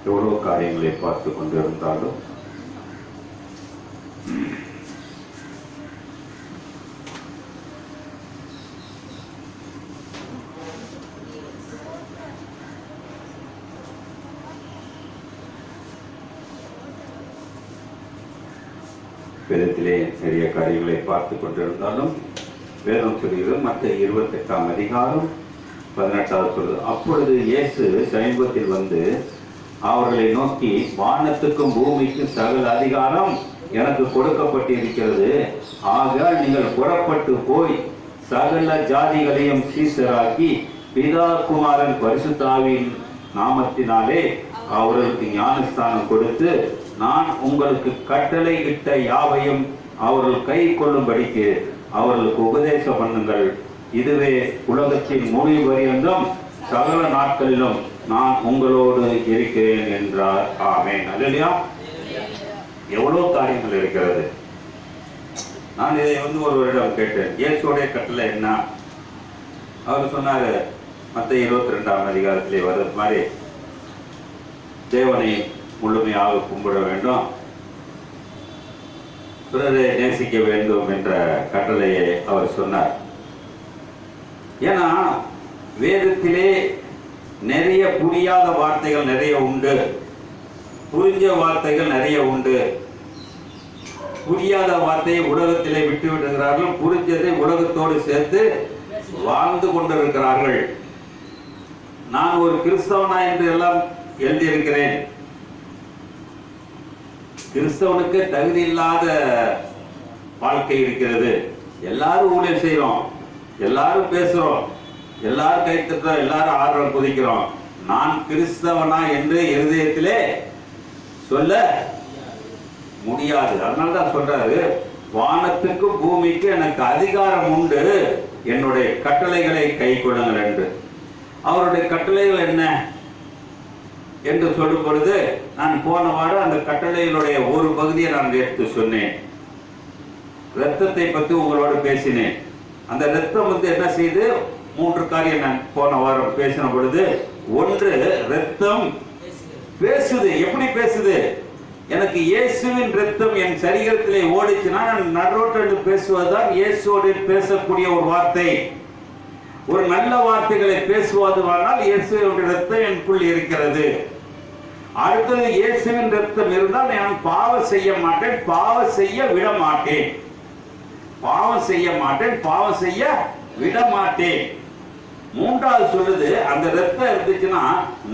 எவ்வளவு காரியங்களை பார்த்து கொண்டிருந்தாலும் வேதத்திலே நிறைய காரியங்களை பார்த்து கொண்டிருந்தாலும் வேதம் சொல்கிறது மற்ற 28ஆம் அதிகாரம் 18வது சொல்றது, அப்பொழுது இயேசு சமீபத்தில் வந்து அவர்களை நோக்கி, வானத்துக்கும் பூமிக்கும் சகல அதிகாரம் எனக்கு கொடுக்கப்பட்டிருக்கிறது. ஆகையால் நீங்கள் புறப்பட்டு போய் சகல ஜாதிகளையும் சீஷராக்கி பிதா குமாரன் பரிசுத்தாவின் நாமத்தினாலே அவர்களுக்கு ஞானஸ்தானம் கொடுத்து, நான் உங்களுக்கு கட்டளை இட்ட யாவையும் அவர்கள் கை கொள்ளும்படிக்கு அவர்களுக்கு உபதேசம் பண்ணுங்கள். இதுவே உலகத்தின் முடிவு பரியந்தம் சகல நாட்களிலும் நான் உங்களோடு இருக்கிறேன் என்றார். ஆமென். அல்லேலூயா. எவ்வளவு காரியங்கள் இருக்கிறது. நான் இதை ஒருவரிடம் கேட்டேன், இயேசுடைய கட்டளை என்ன? அவர் சொன்னாரு, மத்தேயு 22ஆம் அதிகாரத்திலே வர்றது மாதிரி தேவனை முழுமையாக கும்பிட வேண்டும், பிறரை நேசிக்க வேண்டும் என்ற கட்டளையை அவர் சொன்னார். ஏன்னா வேதத்திலே நிறைய புரியாத வார்த்தைகள் நிறைய உண்டு, புரிஞ்ச வார்த்தைகள் நிறைய உண்டு. புரியாத வார்த்தையை உலகத்திலே விட்டு விடுகிறார்கள், புரிஞ்சதை உலகத்தோடு சேர்த்து வாழ்ந்து கொண்டிருக்கிறார்கள். நான் ஒரு கிறிஸ்தவனா என்று எல்லாம் எழுதியிருக்கிறேன். கிறிஸ்தவனுக்கு தகுதி இல்லாத வாழ்க்கை இருக்கிறது. எல்லாரும் ஊழியம் செய்யறோம், எல்லாரும் பேசுறோம், எல்லாரும் கை தட்டுறோம், எல்லாரும் ஆர்வம் குதிக்கிறோம். நான் கிறிஸ்தவனா என்று இருதயத்திலே சொல்ல முடியாது. அதனாலதான் சொல்றாரு, வானத்துக்கும் பூமிக்கு எனக்கு அதிகாரம் உண்டு, என்னுடைய கட்டளைகளை கை கொள்ளுங்கள் என்று. அவருடைய கட்டளைகள் என்ன என்று சொல்லும் பொழுது, நான் போன வாரம் அந்த கட்டளைகளுடைய ஒரு பகுதியை நான் எடுத்து சொன்னேன். இரத்தத்தை பற்றி உங்களோடு பேசினேன். அந்த இரத்தம் என்ன செய்து, 3 காரியம் நான் போன வாரம் பேசின பொழுது, ஒன்று, இரத்தம் பேசுது. எப்படி பேசுது? எனக்கு இயேசுவின் இரத்தம் என் சரீரத்திலே ஓடிச்சுன்னா நான் நடுரோட்டு பேசுவதுதான் இயேசுவோடு பேசக்கூடிய ஒரு வார்த்தை. ஒரு நல்ல வார்த்தைகளை பேசுவதுவானால் இயேசுவின் இரத்தம் எனக்குள் இருக்கிறது. அடுத்தது, இயேசுவின் இரத்தம் இருந்தால் நான் பாவம் செய்ய மாட்டேன், பாவம் செய்ய விட மாட்டேன், பாவம் செய்ய மாட்டேன், பாவம் செய்ய விட மாட்டேன். மூன்றாவது சொல்லுது, அந்த இரத்தம் இருந்துச்சுன்னா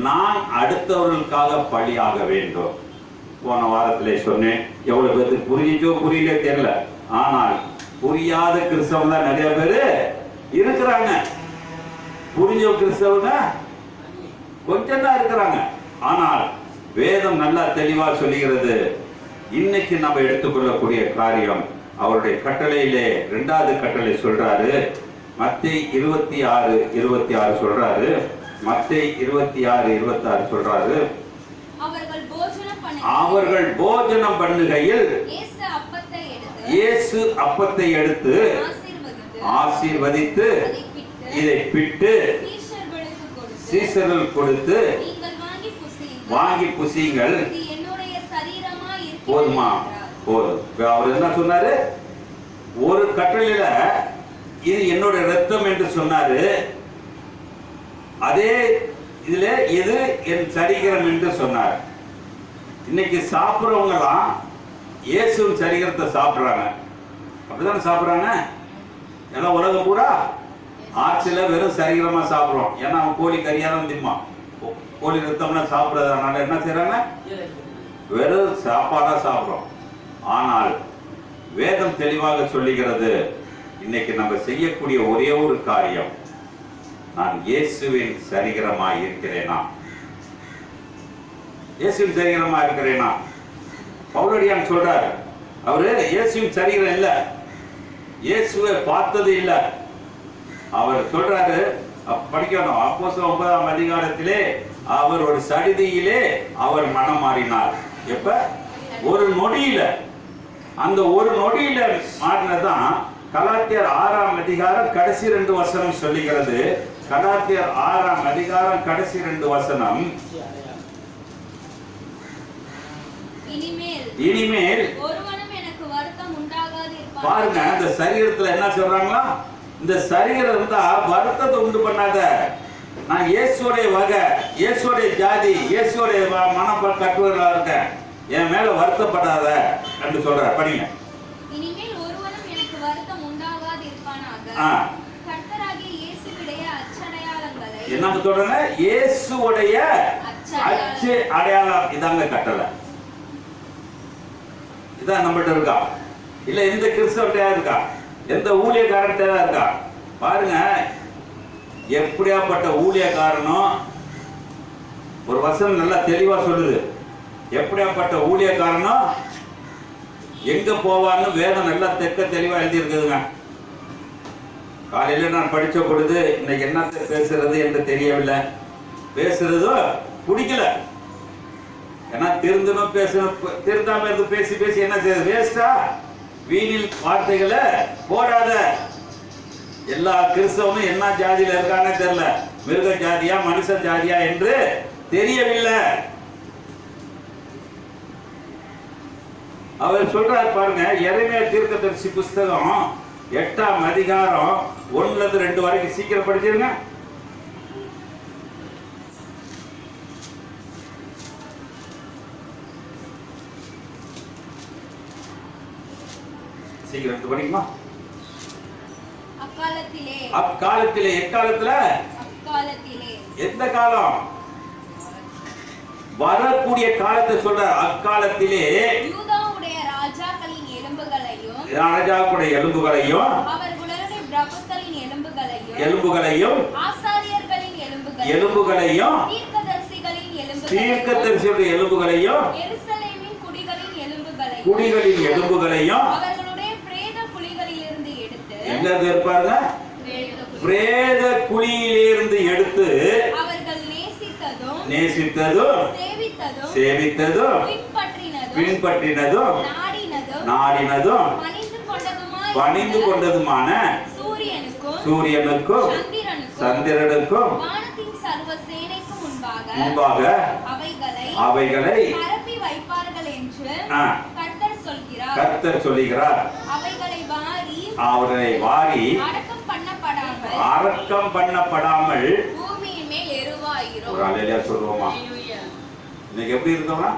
நான் அடுத்தவர்களுக்காக பலியாக வேண்டும். போன வாரத்திலே சொன்னேன். எவ்வளவு பேருக்கு புரிஞ்சோ புரியல தெரியல, ஆனால் புரியாத கிறிஸ்தவங்க தான் நிறைய பேரு இருக்கிறாங்க. புரிஞ்ச கிறிஸ்தவங்க கொஞ்சம் தான் இருக்கிறாங்க. ஆனால் வேதம் நல்லா தெளிவா சொல்லுகிறது. இன்னைக்கு நம்ம எடுத்துக்கொள்ளக்கூடிய காரியம், அவருடைய கட்டளையிலே 2வது கட்டளை சொல்றாரு. மத்தேயு 26:26 சொல்றாரு. மத்தேயு 26:26 சொல்றாரு, அவர்கள் போஜனம் பண்ணுகையில் இயேசு அப்பத்தை எடுத்து ஆசீர்வதித்து இதை பிட்டு சீஷர்களுக்கு கொடுத்து, வாங்கி புசியுங்கள். போதுமா? போதும். அவர் என்ன சொன்னாரு? ஒரு கட்டளையில இது என்னுடைய ரத்தம் என்று சொன்னாரு. அதே இதுல இது என் சரீரம் என்று சொன்னார். இன்னைக்கு சாப்பிடுறவங்கலாம் இயேசுவின் சரீரத்தை சாப்பிடுறாங்க. அப்படித்தானே சாப்பிடுறாங்க. எல்லாம் உலகம் பூரா ஆட்சியில வெறும் சரீரமா சாப்பிடுறோம். ஏன்னா அவன் கோழி கறியாதான் திம்மான். கோழி ரத்தம்னா சாப்பிடுறதுனால என்ன செய்யறாங்க? வெறும் சாப்பாடா சாப்பிடுறோம். ஆனால் வேதம் தெளிவாக சொல்லுகிறது, இன்னைக்கு நம்ம செய்யக்கூடிய ஒரே ஒரு காரியம், நான் இயேசுவின் சரீரமாய் இருக்கிறேனா? இயேசுவின் சரீரமா இருக்கிறேனா? பவுலடியான் சொல்றார், அவரு இயேசுவின் சரீரம் இல்ல, இயேசுவை பார்த்தது இல்ல. அவர் சொல்றாரு, படிக்கணும். அப்போஸ்தலர் 9ஆம் அதிகாரத்திலே அவர் ஒரு சடிதியிலே அவர் மனம் மாறினார். எப்ப? ஒரு நொடியில. அந்த ஒரு நொடியில மாறினதான் கலாத்தியர் 6ஆம் அதிகாரம் கடைசி 2 வசனம் சொல்லுகிறது. கலாத்தியர் 6ஆம் அதிகாரம் கடைசி 2 வசனம், இனிமேல் ஒருவனும் எனக்கு வருத்தம் உண்டாகாது இருப்பான். பாருங்க, இந்த சரீரத்துல என்ன சொல்றாங்களா? இந்த சரீரம் இருந்தா வருத்தத்தை உண்டு பண்ணாத. நான் இயேசுடைய வகை, இயேசுடைய ஜாதி, இயேசுடைய மனம் கட்டுவதா இருக்கேன், என் மேல வருத்தப்படாத என்று சொல்ற. படிங்க. இனிமேல் ஒருவனும் எனக்கு வருத்தம் உண்டாகாது இருப்பானாக. கர்த்தராகிய இயேசுவுடைய அச்சடையாளங்களை, என்ன சொல்றாங்க? இயேசுடைய அச்சு அடையாளம். இதாங்க கட்டளை. இதான் நம்மகிட்ட இருக்கா? இல்ல எந்த கிறிஸ்தவர்கிட்டயா இருக்கா? எந்த ஊழியக்காரர்கிட்ட இருக்கா? பாருங்க, எப்படியாப்பட்ட ஊழியக்காரனும் ஒரு வசனம் நல்லா தெளிவா சொல்லுது. எப்படியாப்பட்ட ஊழியக்காரனும் எங்க போவான்னு வேதம் நல்லா தெளிவா எழுதி இருக்குதுங்க. காலையில நான் படிச்ச பொழுது இன்னைக்கு என்னத்தை பேசுறது என்று தெரியவில்லை. பேசுறதும் பிடிக்கல. ஏன்னா திருந்தணும், பேசணும். திருந்தாம இருந்து பேசி பேசி என்ன செய்யுது? வேஸ்டா? வீணில் வார்த்தைகளை போடாத. எல்லா கிறிஸ்தவனும் என்ன ஜாதியில இருக்கானே தெரியல. மிருக ஜாதியா மனுஷ ஜாதியா என்று தெரியவில்லை. அவர் சொல்றார் பாருங்க, எரேமியா தீர்க்கதரிசி புஸ்தகம் 8ஆம் அதிகாரம் 1-2 வரைக்கும் சீக்கிரம் படிச்சிருங்க. சீக்கிரம் படிக்குமா? அக்காலத்திலே எக்காலத்துல? அக்காலத்திலே. எந்த காலம்? வரக்கூடிய காலத்தை சொல்ற. அக்காலத்திலே யூதாவுடைய ராஜாக்களின் எலும்புகளையும், ராஜாக்களுடைய எலும்புகளையும், அவர்களுடைய பிரபுக்களின் எலும்புகளையும், ஆசாரியர்களின் எலும்புகளையும், தீர்க்கதரிசிகளின் எலும்புகளையும், எருசலேமின் குடிகளின் எலும்புகளையும் அவர்களுடைய பிரேத குழிகளிலிருந்து எடுத்து, எங்க இருப்பாங்க? பிரேத குழியிலிருந்து எடுத்து அவர்கள் நேசித்ததும் சேவித்ததும் பின்பற்றினதும் நாடினதும் பணிந்து கொண்டதுமான சூரியனுக்கும் சந்திரனுக்கும் முன்பாக அவைகளை கர்த்தர் சொல்கிறார். அவர்களை வாரி அடக்கம் பண்ணப்படாமல் ஒரு அலையில சொல்லுவோமா? இன்னைக்கு எப்படி இருக்கோம்னா,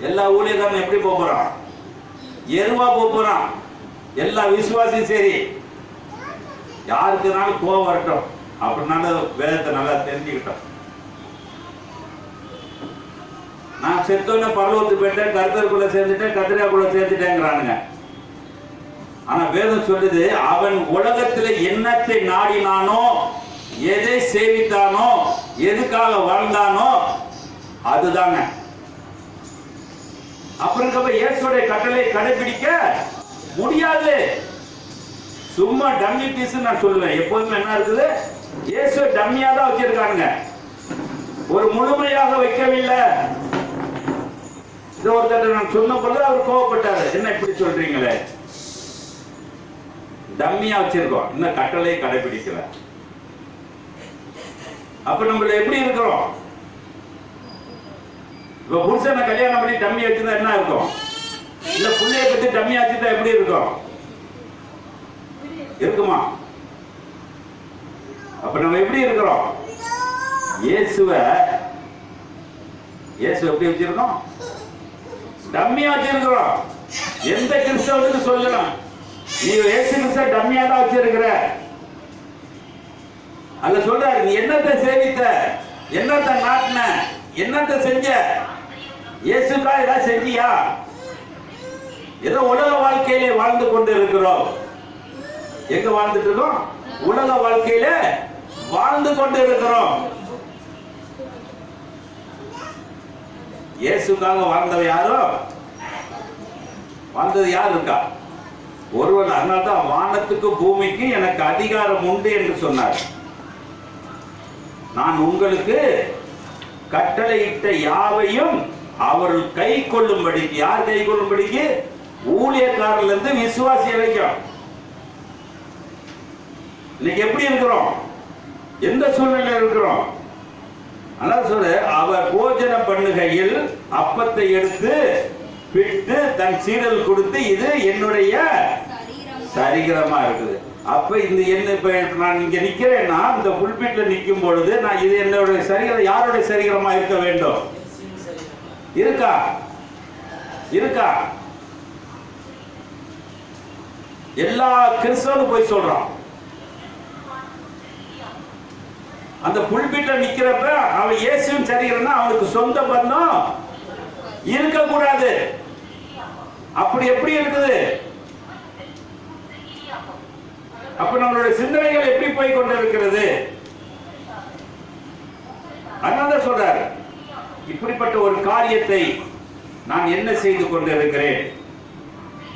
எல்லா ஊழியக்காரனும் எப்படி போறான்? எருவா போறான். எல்லா விசுவாசியும் சரி, யாருக்குனாலும் கோவம் வரட்டும் அப்படின்னால வேதத்தை நல்லா தெரிஞ்சுக்கிட்டோம். நான் செத்தோன்னு பரலோகத்துக்கு போயிட்டேன், கர்த்தருக்குள்ள சேர்ந்துட்டேன், கத்திரியாக்குள்ள சேர்ந்துட்டேங்கிறானுங்க. ஆனா வேதம் சொல்லுது, அவன் உலகத்துல என்னத்தை நாடினானோ, எதை சேவித்தானோ, எதுக்காக வாழ்ந்தானோ அதுதாங்க. அப்புறம் இயேசுடைய கட்டளை கடைபிடிக்க முடியாது. சும்மா டம்மி பீஸ் நான் சொல்லுவேன். எப்போதுமே என்ன இருக்குது? இயேசு டம்மியா தான் வச்சிருக்காங்க, ஒரு முழுமையாக வைக்கவில்லை. இது ஒருத்தர் நான் சொன்ன பொழுது அவர் கோவப்பட்டாரு, என்ன இப்படி சொல்றீங்களே, டம்மியா வச்சிருக்கோம், இன்னும் கட்டளை கடைபிடிக்கல. அப்ப நம்மள எப்படி இருக்கிறோம்? இப்ப புருஷனை கல்யாணம் பண்ணி டம்மி வச்சிருந்தா என்ன இருக்கும்? இல்ல புள்ளைய பத்தி டம்மி வச்சிருந்தா எப்படி இருக்கும்? இருக்குமா? அப்ப நம்ம எப்படி இருக்கிறோம்? இயேசு எப்படி வச்சிருக்கோம்? டம்மியா வச்சிருக்கிறோம். எந்த கிறிஸ்தவனுக்கு சொல்லலாம், நீ இயேசு கிறிஸ்துவ டம்மியா தான் வச்சிருக்கிற. அல்ல சொல்றாரு, நீ என்னத்தை சேவித்த, என்னத்தை நாட்டின, என்னத்தை செஞ்ச? இயேசுக்கா ஏதாவது செஞ்சியா? ஏதோ உலக வாழ்க்கையிலே வாழ்ந்து கொண்டு இருக்கிறோம். எங்க வாழ்ந்துட்டு இருக்கோம்? உலக வாழ்க்கையில வாழ்ந்து கொண்டு இருக்கிறோம். இயேசுக்காக வாழ்ந்தவ யாரோ? வாழ்ந்தது யார் இருக்கா? ஒருவன். அதனால்தான் வானத்துக்கு பூமிக்கு எனக்கு அதிகாரம் உண்டு என்று சொன்னார். நான் உங்களுக்கு கட்டளையிட்ட யாவையும் அவர்கள் கை கொள்ளும்படிக்கு. யார் கை கொள்ளும்படிக்கு? ஊழியக்காரர்ல இருந்து விசுவாசி வரைக்கும். இன்னைக்கு எப்படி இருக்கிறோம்? எந்த சூழ்நிலையில் இருக்கிறோம்? அதான் சொல்ற, அவர் போஜன பண்ணுகையில் அப்பத்தை எடுத்து பிட்டு தன் சீடல் கொடுத்து இது என்னுடைய சரீரமா இருக்குது. அப்ப இந்த என்ன இப்ப நான் இங்க நிக்கிறேன்னா இந்த புல்பிட்ல நிக்கும் பொழுது நான் இது என்னுடைய சரீரம் யாருடைய சரீரமா இருக்க வேண்டும்? இருக்கா இருக்கா? எல்லா கிறிஸ்தவனும் போய் சொல்றான். அந்த புல்பிட்ல நிக்கிறப்ப அவன் இயேசுவின் சரீரம்னா அவனுக்கு சொந்த பந்தம் இருக்க கூடாது. அப்படி எப்படி இருக்குது? அப்ப நம்மளுடைய சிந்தனைகள் எப்படி போய் கொண்டிருக்கிறது? அதனால சொல்றாரு, இப்படிப்பட்ட ஒரு காரியத்தை நான் என்ன செய்து கொண்டிருக்கிறேன்.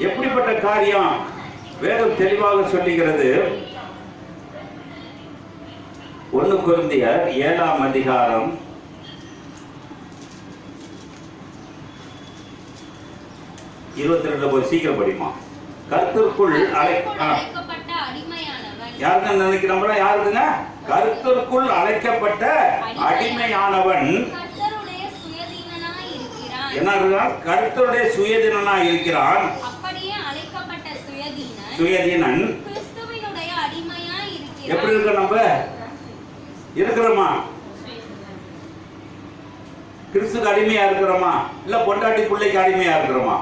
எப்படிப்பட்ட காரியம்? வேதம் தெளிவாக சொல்லுகிறது. 1 கொரிந்தியர் 7ஆம் அதிகாரம் 22 போய் சீக்கிரம் படிமா. கர்த்தருக்குள் அழைக்கப்பட்ட அடிமையானவன். யாருங்க நினைக்கிறோம்ல? யாருங்க? கர்த்தருக்குள் அழைக்கப்பட்ட அடிமையானவன் கர்த்தருடைய சுயதீனனாய் இருக்கிறான். என்ன இருக்கிறான்? கர்த்தருடைய சுயதீனனாய் இருக்கிறான். அப்படியே அழைக்கப்பட்ட சுயதீனன் கிறிஸ்துவினுடைய அடிமையாய் இருக்கிறான். எப்படி இருக்க? நம்ம இருக்கிறோமா? கிறிஸ்துக்கு அடிமையா இருக்கிறோமா? இல்ல பொண்டாட்டி பிள்ளைக்கு அடிமையா இருக்கிறோமா?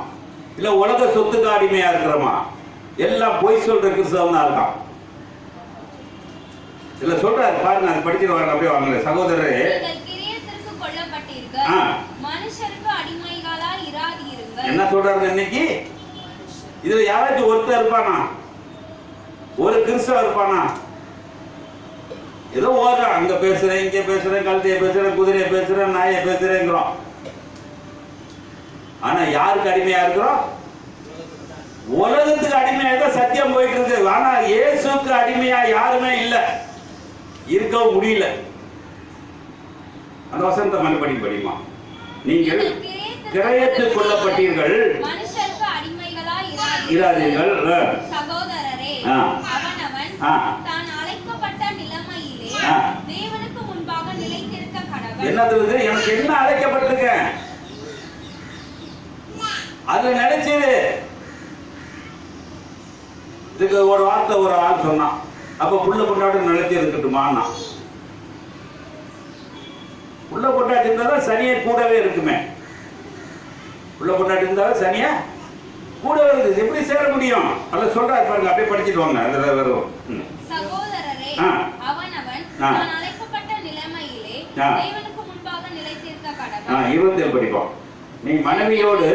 இல்ல உலக சொத்துக்கு அடிமையா இருக்கிறோமா? எல்லாம் பொய் சொல்ற கிறிஸ்தவன் தான் இருக்கான். இல்ல சொல்றாரு பாருங்க, அது படிச்சுட்டு வாங்க. அப்படியே வாங்க சகோதரரே, கிரியத்திற்கு கொல்லப்பட்டீர்கள், மனுஷருக்கு அடிமைகளா இராதீருங்கள். என்ன சொல்றாரு இன்னைக்கு? இதுல யாராச்சும் ஒருத்தர் இருப்பானா? ஒரு கிறிஸ்தவ இருப்பானா? ஏதோ ஓடுறான், அங்க பேசுறேன், இங்க பேசுறேன், கழுதைய பேசுறேன், குதிரையை பேசுறேன், நாயை பேசுறேங்கிறோம். ஆனா யாருக்கு அடிமையா இருக்கிறோம்? உலகத்துக்கு அடிமையா தான் சத்தியம் போயிட்டு இருக்கு. ஆனா இயேசுக்கு அடிமையா யாருமே இல்ல, இருக்கவும் முடியல. அந்த வசனத்தை மறுபடி படிமா. நீங்கள் கிரயத்துக் கொள்ளப்பட்டீர்கள், மனுஷருக்கு அடிமைகளா இராதீர்கள். சகோதரரே, அவனவன் தான் அழைக்கப்பட்ட நிலைமையிலே தேவனுக்கு முன்பாக நிலைத்திருக்க கடவன். என்னது? எனக்கு என்ன அழைக்கப்பட்டிருக்கேன் அதுல நினைச்சது. இதுக்கு ஒரு வார்த்தை ஒரு ஆள் சொன்னான். அப்ப புள்ள பொண்டாட்டி நிலைச்சி இருக்கட்டுமா? புள்ள பொண்டாட்டி இருந்தாலும் சனியை கூடவே இருக்குமே. புள்ள பொண்டாட்டி இருந்தாலும் சனிய கூடவே இருக்குது. எப்படி சேர முடியும்? அல்ல சொல்றாரு பாருங்க, அப்படியே படிச்சுட்டு வாங்க. அதுல வரும். சகோதரரே, அவனவன் தான் அழைக்கப்பட்ட நிலைமையிலே தேவனுக்கு முன்பாக நிலைத்திருக்க கடவன். 27 படிப்போம். நீ மனைவியோடு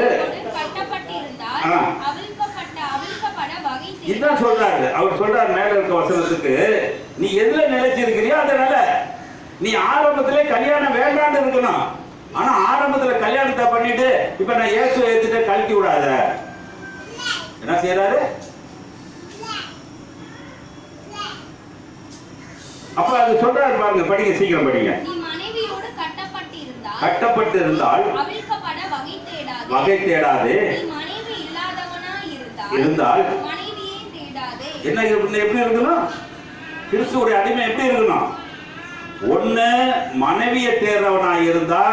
கட்டப்பட்டிருந்தால் அவிழ்க்கப்பட வகை தேடு. இதான் சொல்றாரு. அவர் சொல்றாரு மேல இருக்க வசனத்துக்கு, நீ எதுல நிலைச்சிருக்கிறியோ அதனால நீ ஆரம்பத்திலே கல்யாணம் வேண்டான்னு இருக்கணும். ஆனா ஆரம்பத்துல கல்யாணத்தை பண்ணிட்டு இப்ப நான் இயேசுவை ஏத்துட்டு கழட்டி விடாத. என்ன செய்யறாரு? அப்ப அது சொல்றாரு பாருங்க, படிங்க, சீக்கிரம் படிங்க. நீ மனைவியோடு கட்டப்பட்டு இருந்தால் வகை தேடாதே. மனைவி இல்லாதவனா இருந்தால் மனைவியை தேடாதே. என்ன எப்படி இருக்கணும்? கிறிஸ்துவுடைய அடிமை எப்படி இருக்கணும்? ஒண்ணு மனைவியை தேடுறவனா இருந்தா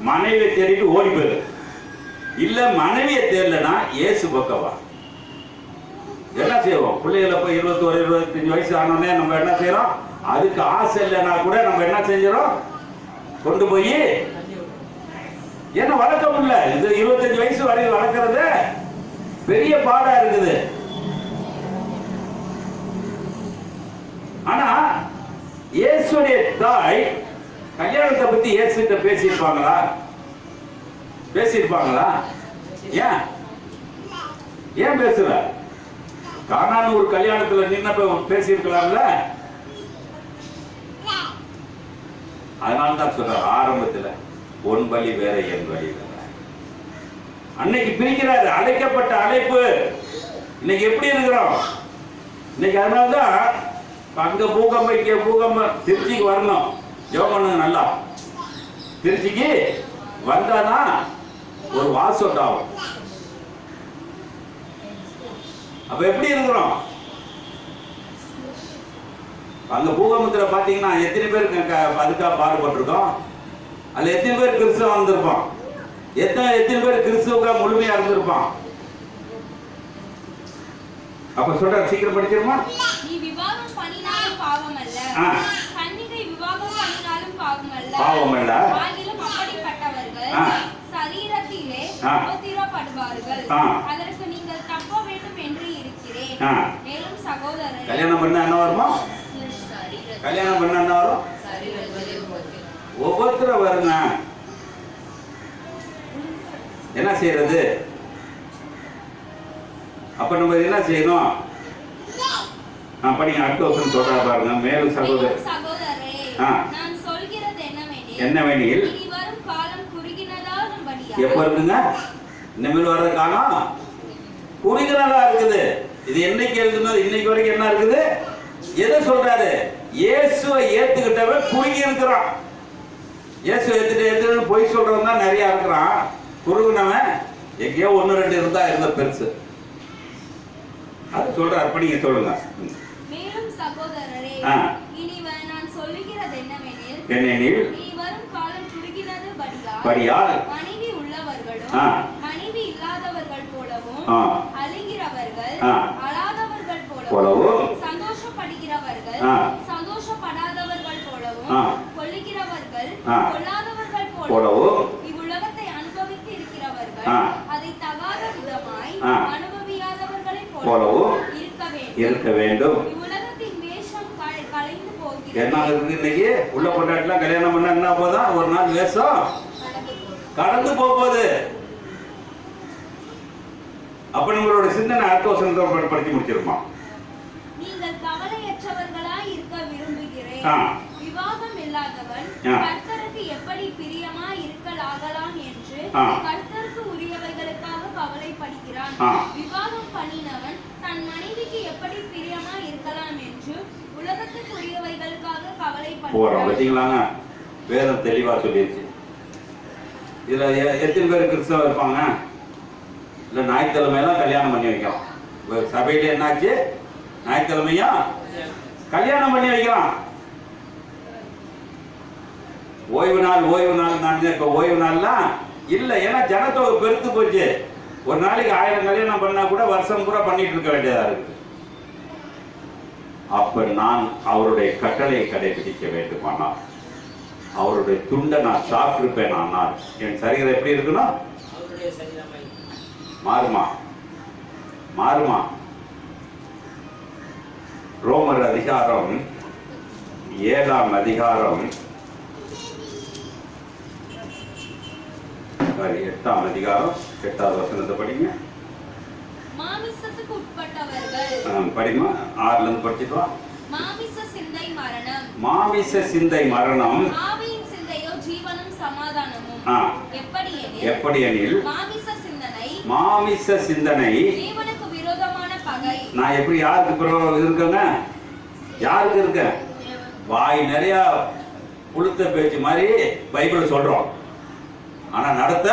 மனைவியை தேடிட்டு ஓடி போயிரு. இல்ல மனைவியை தேடலனா இயேசு பக்கவா. என்ன செய்வோம்? பிள்ளைகளை போய் 21 25 வயசு ஆனோடனே நம்ம என்ன செய்யறோம்? அதுக்கு ஆசை இல்லைன்னா கூட நம்ம என்ன செஞ்சிடும்? கொண்டு போய் ஏன்னா வளர்க்க முடியல. இது 25 வயசு வரை வளர்க்கறது பெரிய பாடா இருக்குது. ஆனா இயேசுடைய தாய் கல்யாணத்தை பத்தி இயேசுகிட்ட பேசியிருப்பாங்களா? பேசியிருப்பாங்களா? ஏன் ஏன் பேசல? கானான் ஒரு கல்யாணத்துல நின்னப்ப பேசியிருக்கலாம்ல. அதனால்தான் சொல்ற ஆரம்பத்துல உன் வழி வேற என் வழி வேற. அன்னைக்கு பிரிக்கிறாரு. அழைக்கப்பட்ட அழைப்பு. இன்னைக்கு எப்படி இருக்கிறோம்? இன்னைக்கு அதனால்தான் அங்க பூகம்பம், இங்க பூகம்பம். திருச்சிக்கு வரணும், ஜெபம் பண்ணுங்க நல்லா. திருச்சிக்கு வந்தாதான் ஒரு வாசம் ஆகும். அப்ப எப்படி இருக்கிறோம்? அங்க பூகம்பத்துல பாத்தீங்கன்னா எத்தனை பேருக்கு அதுக்காக பாடுபட்டிருக்கோம்? அதுல எத்தனை பேர் கிறிஸ்தவம் வந்திருப்போம்? எத்தனை பேர் கிறிஸ்துவுக்கா முழுமையா இருந்திருப்பான்? அப்ப சொல்ற சீக்கிரம் படிச்சிருமா? நீ விவாகம் பண்ணினாலும் பாவம் அல்ல, கன்னிகை விவாகம் பண்ணினாலும் பாவம் அல்ல, ஆகிலும் அப்படிப்பட்டவர்கள் சரீரத்திலே உபத்திரப்படுவார்கள். அதற்கு நீங்கள் தப்ப வேண்டும் என்று இருக்கிறேன். மேலும் சகோதரர், கல்யாணம் பண்ண என்ன வருமா? கல்யாணம் பண்ண என்ன வரும்? ஒவ்வொருத்தர வருங்க. என்ன செய்யறது? அப்ப நம்ம என்ன செய்யணும்? படிங்க, அடுத்த வருஷம் சொல்றா பாருங்க. மேலும் சகோதரர், நான் சொல்கிறது என்னவெனில் இனி வரும் காலம் குறுகினதாகும்படியாக. எப்ப இருக்குங்க? இனிமேல் வர்ற காலம் குறுகினதா இருக்குது. இது என்னைக்கு எழுதுனது? இன்னைக்கு வரைக்கும் என்ன இருக்குது? எதை சொல்றாரு? இயேசுவை ஏத்துக்கிட்டவன் குறுகி இருக்கிறான். இயேசு ஏத்துட்டு பொய் சொல்றவன் தான் நிறைய இருக்கிறான். குறுகுனவன் எங்கேயோ 1-2 இருந்த பெருசு. அது சொல்றாரு. படிங்க, சொல்லுங்க. மேலும் சகோதரரே, இனி நான் சொல்லுகிறது என்னவெனில் இனி வரும் காலம் குறுகினது படியால் மனைவி உள்ளவர்களும் மனைவி இல்லாதவர்கள் போலவும், அழுகிறவர்கள் அழாதவர்கள் போலவும், சந்தோஷப்படுகிறவர்கள் சந்தோஷப்படாதவர்கள் போலவும், கொல்லுகிறவர்கள் கொல்லாதவர்கள் போலவும், இவ்வுலகத்தை அனுபவித்து இருக்கிறவர்கள் அதை தகாத விதமாய் அனுபவியாதவர்களைப் போலவும் இருக்க வேண்டும். இவ்வுலகத்தின் வேஷம் கலைந்து போகிறது. என்ன இருக்கு? இன்னைக்கு உள்ள கொண்டாட்டலாம் கல்யாணம் பண்ண என்ன போதான்? ஒரு நாள் வேஷம் கடந்து போகுது. அப்ப நம்மளோட சிந்தனை அடுத்த வருஷம் படிச்சு முடிச்சிருமா? நீங்கள் கவலையற்றவர்களாய் இருக்க விரும்புகிறேன். விவாகம் இல்லாதவன் கர்த்தருக்கு எப்படி பிரியமாய் இருக்கலாகலாம் என்று கர்த்தருக்கு உரியவைகளுக்காக கவலைப்படுகிறான். விவாகம் பண்ணினவன் தன் மனைவிக்கு எப்படி பிரியமாய் இருக்கலாம் என்று உலகத்துக்கு உரியவைகளுக்காக கவலைப்படுகிறான். பாத்தீங்களாங்க, வேதம் தெளிவா சொல்லிருச்சு. இதுல எத்தனை பேர் கிறிஸ்தவ இருப்பாங்க? இல்ல ஞாயிற்றுக்கிழமையெல்லாம் கல்யாணம் பண்ணி வைக்கலாம். சபையில என்னாச்சு? ஞாயிற்றுக்கிழமையா கல்யாணம் பண்ணி வைக்கலாம். ஓய்வு நாள் இப்ப ஓய்வு நாள்லாம் இல்ல. ஏன்னா ஜனத்தொகை பெருத்து போச்சு. ஒரு நாளைக்கு 1000 கல்யாணம் பண்ணா கூட வருஷம் பூரா பண்ணிட்டு இருக்க வேண்டியதா இருக்கு. அப்ப நான் அவருடைய கட்டளையை கடைபிடிக்க வேண்டுமானால், அவருடைய துண்டை நான் சாப்பிட்டிருப்பேன். ஆனால் என் சரீரம் எப்படி இருக்கணும்? மாறுமா? ரோமர் அதிகாரம் 7ஆம் அதிகாரம் 8ஆம் அதிகாரம் 8வது வசனத்தை படிங்க. மாமிசத்துக்கு உட்பட்டவர்கள் படிமா. 6ல இருந்து படிச்சிட்டு வா. மாமிச சிந்தை மரணம், மாமிச சிந்தை மரணம், ஆவியின் சிந்தையோ ஜீவனும் சமாதானமும். எப்படியெனில் மாமிச சிந்தனை தேவனுக்கு விரோதமான பகை. நான் எப்படி யாருக்கு இருக்கேங்க? யாருக்கு இருக்கேன்? வாய் நிறைய புழுத்த பேச்சு மாதிரி பைபிள் சொல்றோம். ஆனா நடத்த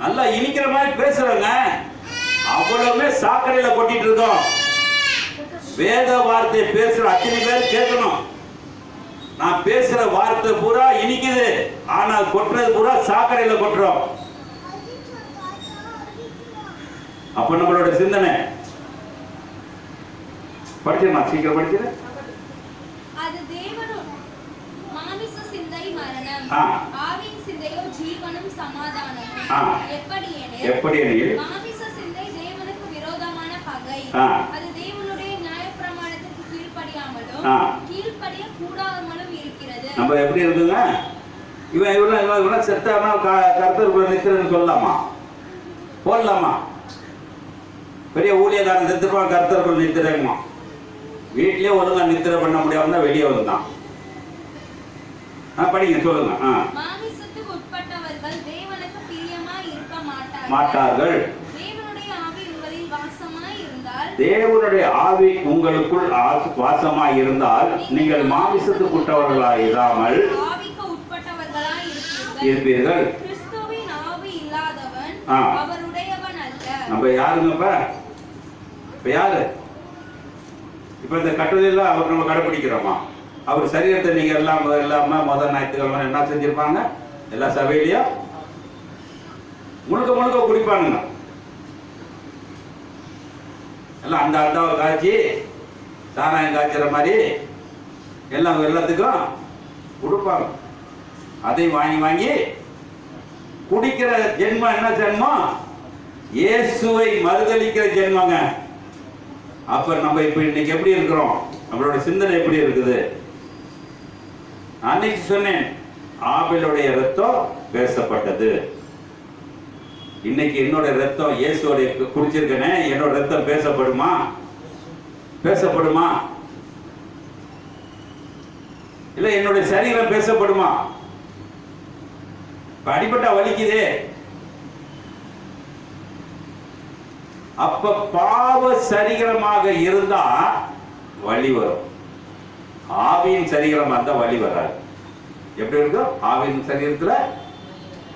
நல்லா இனிக்கிற மாதிரி பேசுறவங்க அவ்வளவுமே சாக்கடையில கொட்டிட்டு இருக்கோம். வேத வார்த்தை பேசுற அத்தனை பேர் கேட்கணும். நான் பேசுற வார்த்தை பூரா இனிக்குது, ஆனால் கொட்டுறது பூரா சாக்கடையில கொட்டுறோம். அப்ப நம்மளோட சிந்தனை படிச்சிருமா? சீக்கிரம் படிச்சிரு. அது தேவனும் மாமிச சிந்தை மரணம், ஆவியின் சிந்தையோ ஜீவனும் சமாதானமும். எப்படியெனில் மாமிச சிந்தை தேவனுக்கு விரோதமான பகை. அது தேவனுடைய நியாயப்பிரமாணத்துக்கு கீழ்ப்படிய கூடாமலும் இருக்கிறது. நம்ம எப்படி இருக்குங்க? இவன் செத்தானா கர்த்தருக்குள்ள நித்திரன்னு சொல்லலாமா? போடலாமா? பெரிய ஊழியக்காரன் செத்துருவான், கர்த்தருக்குள்ள நித்திரமா. வீட்லயே ஒழுங்கா நித்திரை பண்ண முடியாம வெளியே வந்தான். படிங்க, சொல்லுங்க. மாமிசத்துக்கு உட்பட்டவர்கள் தேவனுக்கு பிரியமாய் இருக்க மாட்டார்கள். தேவனுடைய ஆவி உங்களில் வாசமாய் இருந்தால், தேவனுடைய ஆவி உங்களுக்குள் வாசமாய் இருந்தால் நீங்கள் மாமிசத்துக்கு உட்பட்டவர்களாய் இராமல் ஆவிக்கு உட்பட்டவர்களாய் இருப்பீர்கள். கிறிஸ்துவின் ஆவி இல்லாதவன் அவருடையவன் அல்ல. நம்ம யாருங்க? இப்ப யாரு? இப்ப இந்த கட்டளையெல்லாம் அவர் நம்ம கடைபிடிக்கிறோமா? அவர் சரீரத்தை நீங்க எல்லாம் இல்லாம முதல் ஞாயிற்றுக்கிழமை என்ன செஞ்சிருப்பாங்க? எல்லா சபையிலையும் முழுக்க முழுக்க குடிப்பானுங்க. எல்லாம் அந்த அண்டாவை காய்ச்சி சாராயம் காய்ச்சிற மாதிரி எல்லாம் எல்லாத்துக்கும் கொடுப்பாங்க. அதையும் வாங்கி வாங்கி குடிக்கிற ஜென்மம் என்ன ஜென்மம்? இயேசுவை மறுதலிக்கிற ஜென்மங்க. அப்ப நம்ம இப்ப இன்னைக்கு எப்படி இருக்கிறோம்? நம்மளோட சிந்தனை எப்படி இருக்குது? அன்னைக்கு சொன்னேன், ஆபேலுடைய ரத்தம் பேசப்பட்டது. இன்னைக்கு என்னோட ரத்தம் இயேசுவோட குடிச்சிருக்கனே, என்னோட ரத்தம் பேசப்படுமா? பேசப்படுமா? இல்ல என்னுடைய சரீரம் பேசப்படுமா? அடிபட்டா வலிக்குதே. அப்ப பாவ சரீரமாக இருந்தா வலி வரும், ஆவியின் சரீரமா இருந்தா வலி வராது. எப்படி இருக்கும்? ஆவியின் சரீரத்துல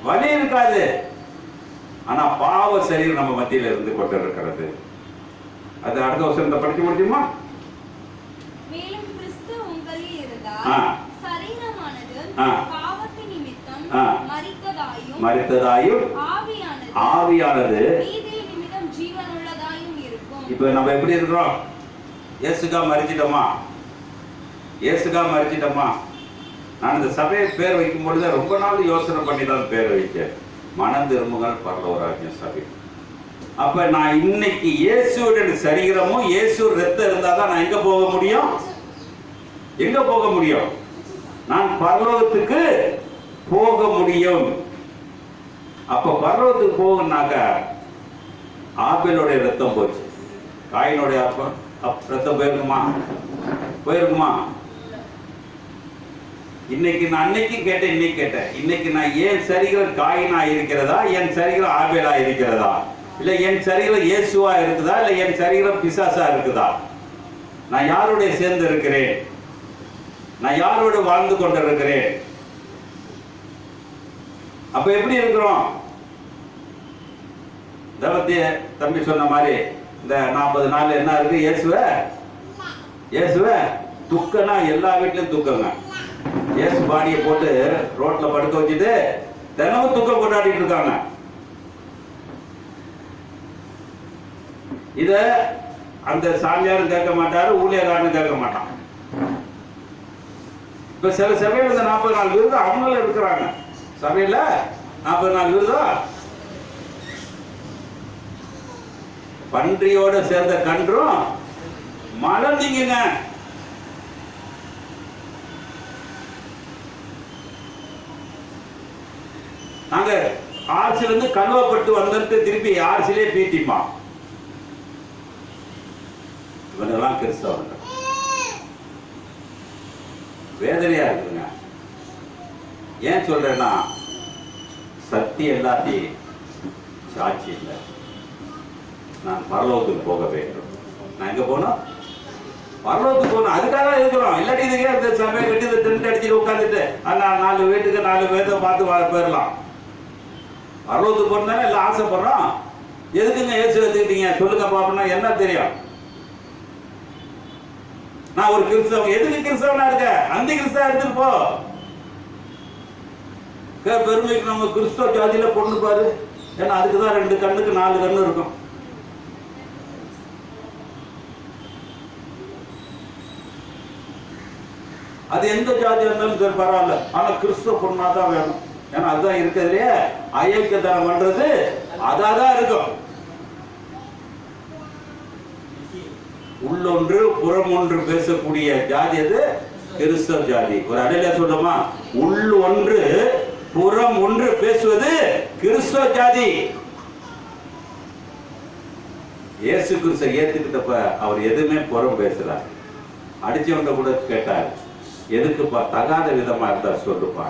வலி இருக்காது, ஆனா பாவ சரீரம் நம்ம மத்தியில இருந்து கொண்டு இருக்கிறது. அது அடுத்த வருஷம் படிக்க முடியுமா? மேலும் கிறிஸ்து உங்களில் இருந்தால் சரீரமானது பாவத்தின் நிமித்தம் மரித்ததாயும் ஆவியானது நீதியின் நிமித்தம் ஜீவனுள்ளதாயும் இருக்கும். இப்போ நம்ம எப்படி இருக்கிறோம்? இயேசுக்கா மரிச்சிட்டோமா? இயேசுக்கா மரிச்சிட்டோமா? நான் இந்த சபையை பேர் வைக்கும் பொழுது ரொம்ப நாள் யோசனை பண்ணி தான் பேர் வைத்தேன். மனம் திரும்புங்கள் பரலோகராஜ்ய சபை. அப்ப நான் இன்னைக்கு இயேசுடைய சரீரமும் இயேசு ரத்தம் இருந்தா தான் நான் எங்க போக முடியும்? எங்க போக முடியும்? நான் பரலோகத்துக்கு போக முடியும். அப்ப பரலோகத்துக்கு போகணும்னாக்க ஆபேலுடைய ரத்தம் போச்சு, காயினுடைய ரத்தம் போயிருக்குமா? போயிருக்குமா? இன்னைக்கு நான் அன்னைக்கு கேட்டேன், இன்னைக்கு கேட்டேன். இன்னைக்கு நான் என் சரீரம் காயினா இருக்கிறதா, என் சரீரம் ஆபேலா இருக்கிறதா, இல்ல என் சரீரம் இயேசுவா இருக்குதா, இல்ல என் சரீரம் பிசாசா இருக்குதா? நான் யாரோட சேர்ந்து இருக்கிறேன்? நான் யாரோடு வாழ்ந்து கொண்டிருக்கிறேன்? அப்ப எப்படி இருக்கிறோம்? தம்பி சொன்ன மாதிரி இந்த 40 நாள் என்ன இருக்கு? இயேசுவ துக்கம்னா எல்லா வீட்லயும் துக்கங்க. இயேசு பாடியை போட்டு ரோட்ல படுக்க வச்சுட்டு தினமும் துக்கம் கொண்டாடிட்டு இருக்காங்க. இத அந்த சாமியாரும் கேட்க மாட்டாரு, ஊழியக்காரனும் கேட்க மாட்டான். இப்ப சில சபையில இந்த 40 நாள் விருது அவங்களும் இருக்கிறாங்க. சபையில 40 நாள் விருதா பன்றியோட சேர்ந்த கன்றும் மலர்ந்தீங்க. நாங்க ஆர்சில இருந்து கழுவப்பட்டு வந்துட்டு திருப்பி ஆர்சிலே பீட்டிமா. இவனெல்லாம் கிறிஸ்தவர்கள். வேதனையா இருக்குங்க. ஏன் சொல்றேன்னா, சக்தி எல்லாத்தையும் சாட்சி இல்லை. நான் பரலோகத்துக்கு போக வேண்டும். நான் எங்க போனோம்? பரலோகத்துக்கு போகணும். அதுக்காக இருக்கிறோம். இல்லாட்டி இதுக்கே இந்த சபையை கட்டி இந்த டென்ட் அடிச்சுட்டு உட்காந்துட்டு 4 வீட்டுக்கு 4 பேர்த்த பார்த்து போயிடலாம். பரலோகத்துக்கு போகணும் தானே எல்லாம் ஆசைப்படுறோம். எதுக்குங்க இயேசு எடுத்துக்கிட்டீங்க சொல்லுங்க பாப்போம்னா என்ன தெரியும்? நான் ஒரு கிறிஸ்தவன். எதுக்கு கிறிஸ்தவனா இருக்க? அந்த கிறிஸ்தவ எடுத்துட்டு போ. பெருமைக்கு நம்ம கிறிஸ்தவ ஜாதியில பொண்ணு பாரு. ஏன்னா அதுக்குதான் 2 கண்ணுக்கு 4 கண்ணு இருக்கும். அது எந்த ஜாதி இருந்தாலும் பரவாயில்ல, ஆனா கிறிஸ்தவ பொண்ணாதான் வேணும். ஏன்னா அதுதான் இருக்கிறதுலயே அயோக்கியத்தனம் பண்றது அதான் இருக்கும். உள்ளொன்று புறம் ஒன்று பேசக்கூடிய ஜாதி அது கிறிஸ்தவ ஜாதி. ஒரு அடையில சொல்லுமா, உள் ஒன்று புறம் ஒன்று பேசுவது கிறிஸ்தவ ஜாதி. இயேசு கிறிஸ்துவை ஏத்துக்கிட்டப்ப அவர் எதுவுமே புறம் பேசல. அடிச்சவன்ட கூட கேட்டார், எதுக்குப்பா தகாத விதமா இருந்தா சொல்லுப்பா.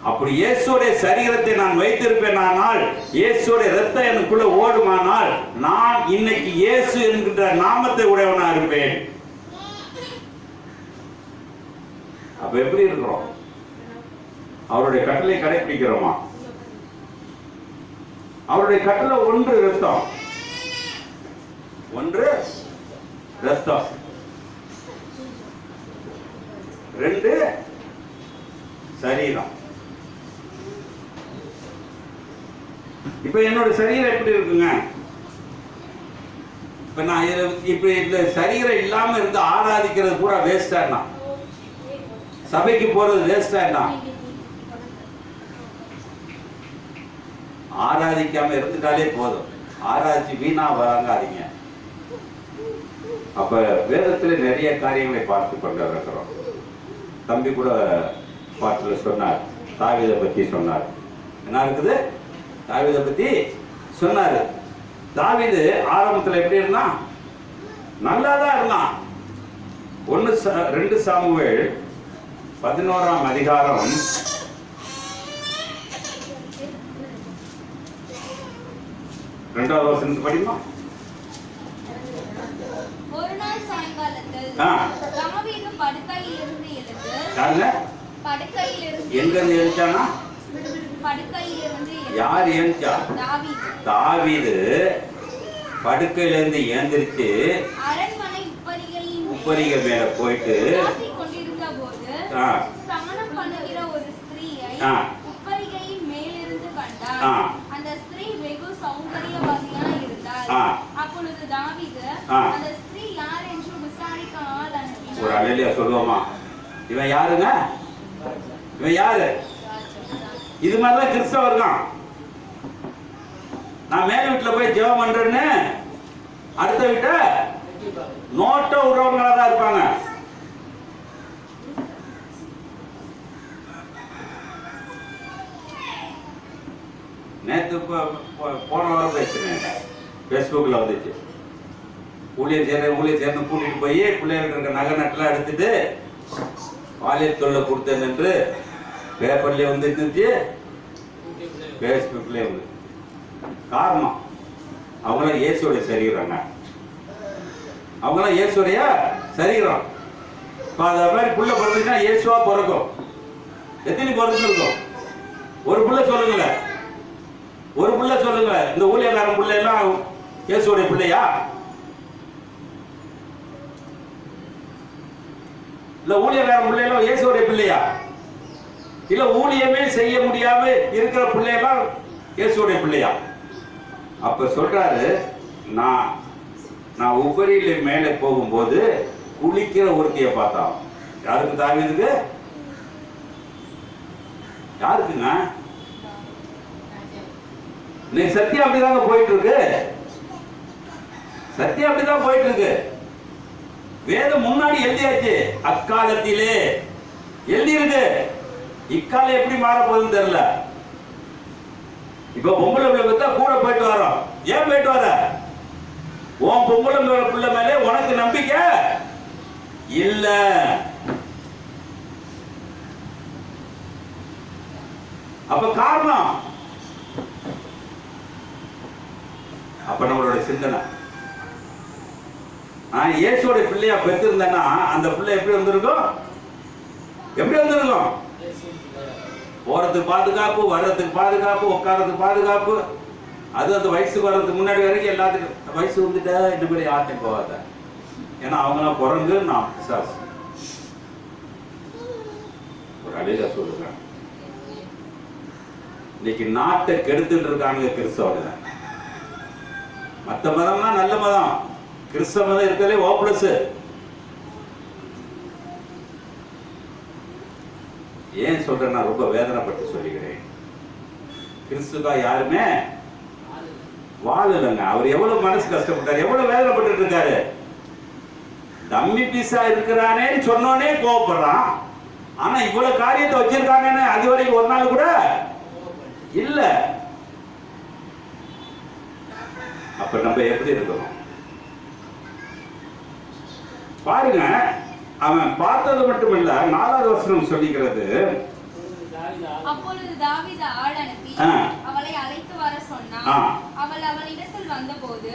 அப்படி இயேசுடைய சரீரத்தை நான் வைத்திருப்பேன், ஆனால் இயேசுடைய ரத்தம் எனக்குள்ள ஓடுமானால் நான் இன்னைக்கு இயேசு என்கின்ற நாமத்தை உடையவனா இருப்பேன். அப்ப எப்படி இருக்கிறோம்? அவருடைய கட்டளை கடைபிடிக்கிறோமா? அவருடைய கட்டளை ஒன்று ரத்தம், ஒன்று ரத்தம். 2 சரீரம். இப்ப என்னோட சரீரம் எப்படி இருக்குங்க? இப்ப நான் இப்ப இந்த சரீரம் இல்லாம இருந்து ஆராதிக்கிறது பூரா வேஸ்டா? சபைக்கு போறது வேஸ்டா? ஆராதிக்காம இருந்துட்டாலே போதும். ஆராய்ச்சி வீணா வழங்காதீங்க. அப்ப வேதத்துல நிறைய காரியங்களை பார்த்து கொண்டு இருக்கிறோம். தம்பி கூட பாட்டுல சொன்னார், தாவீதை பத்தி சொன்னார். என்ன இருக்குது? தாவீதை பத்தி சொன்னாரு. தாவீது ஆரம்பத்துல எப்படி இருந்தான்? நல்லாதான் இருந்தான். 2 சாமுவேல் 11ஆம் அதிகாரம் 2வது வசனத்தை படிமா. ஒரு நாள் சாயங்காலத்தில் தாவீது படுக்கையிலிருந்து எங்க எழுந்தானா? படுக்கையிலிருந்து யார் எழுந்தா? தாவீது படுக்கையிலிருந்து எழுந்திருச்சு அரண்மனை உப்பரிகள் மேல போயிட்டு கொண்டிருந்த போது ஸ்நானம் பண்ணுகிற ஒரு ஸ்திரீயை உப்பரிகையின் மேலிருந்து கண்டார். அந்த ஸ்திரீ வெகு சௌந்தரியவதியாய் இருந்தாள். அப்பொழுது தாவீது அந்த ஸ்திரீ யார் என்று விசாரிக்க ஆள் அனுப்பினார். ஒரு அல்லேலூயா சொல்லுவோமா? இவன் யாருங்க? இவன் யாரு? இது மாதிரிதான் கிறிஸ்தவர் தான். நான் மேல் வீட்டுல போய் ஜெபம் பண்றேன்னு அடுத்த வீட்ட நோட்ட உறவுகளா தான் இருப்பாங்க. நேற்று போன வாரம் பேசுறேன், பேஸ்புக்ல வந்துச்சு. ஊழியர் சேர்ந்து கூட்டிட்டு போய் பிள்ளைகளுக்கு இருக்க நகை நட்டெல்லாம் எடுத்துட்டு பாலியல் தொல்லை கொடுத்தேன் என்று பேப்பர்லயே வந்துச்சு, பேஸ்புக்லயே வந்து. காரணம் அவங்களாம் இயேசுடைய சரீரங்க. அவங்களாம் இயேசுடைய சரீரம். அத மாதிரி புள்ள பிறந்துச்சுன்னா இயேசுவா பிறக்கும். எத்தனை பிறந்திருக்கும்? ஒரு புள்ள சொல்லுங்க, ஒரு புள்ள சொல்லுங்க. இந்த ஊழியக்காரன் புள்ள எல்லாம் இயேசுடைய பிள்ளையா? இல்ல ஊழியக்காரன் பிள்ளை எல்லாம் இயேசுடைய பிள்ளையா? இல்ல ஊழியமே செய்ய முடியாம இருக்கிற பிள்ளையெல்லாம் இயேசுடைய பிள்ளையா? அப்ப சொல்றாரு, நான் உபரியில மேலே போகும்போது குளிக்கிற ஒருத்திய பார்த்தான். யாருக்கு? தாவீதுக்கு. யாருக்குங்க? நீ சத்தியம் அப்படிதாங்க போயிட்டு இருக்கு. சத்தியம் அப்படிதான் போயிட்டு இருக்கு. வேதம் முன்னாடி எழுதியாச்சு. அக்காலத்திலே எழுதி இருக்கு. இக்காலம் எப்படி மாற போகுதுன்னு தெரியல. இப்ப பொம்பளை பிள்ளை கூட போயிட்டு வரோம். ஏன் போயிட்டு வர? உன் பொம்பளை பிள்ளை மேலே உனக்கு நம்பிக்கை இல்ல. அப்ப காரணம் அப்ப நம்மளோட சிந்தனை. இயேசுவோட பிள்ளையா பெற்றிருந்தேன்னா அந்த பிள்ளை எப்படி வந்திருக்கும்? எப்படி வந்திருக்கும்? போறதுக்கு பாதுகாப்பு, வர்றதுக்கு பாதுகாப்பு, உட்காரத்துக்கு பாதுகாப்பு. அது அந்த வயசுக்கு வர்றதுக்கு முன்னாடி வரைக்கும் எல்லாத்துக்கும் வயசு வந்துட்டா இந்த மாதிரி யார்ட்டையும் போகாத. ஏன்னா அவங்களாம் பிறந்து நான் பிசாசு. ஒரு அழில சொல்லுங்க. இன்னைக்கு நாட்டை கெடுத்துட்டு இருக்காங்க கிறிஸ்தவர்கள். மற்ற மதம்னா நல்ல மதம். கிறிஸ்தவ மதம் இருக்கிறதே ஓப்ளஸ். ஏன் சொல்றேன்? நான் ரொம்ப வேதனைப்பட்டு சொல்லுகிறேன். கிறிஸ்துவா யாருமே வாழலைங்க. அவர் எவ்வளவு மனசு கஷ்டப்பட்டாரு, எவ்வளவு வேதனைப்பட்டு இருக்காரு. தம்மி பீஸா இருக்கிறானேன்னு சொன்னோனே கோவப்படுறான். ஆனா இவ்வளவு காரியத்தை வச்சிருக்கானேன்னு அது வரைக்கும் ஒரு நாள் கூட இல்ல. அப்ப நம்ம எப்படி இருக்கணும் பாருங்க. அவன் பார்த்தது மட்டும் இல்ல, 4வது வசனம் சொல்லிக்கிறது. அப்பொழுது தாவீது ஆள் அனுப்பி அவளை அழைத்து வர சொன்னான். அவள் அவளிடத்தில் வந்தபோது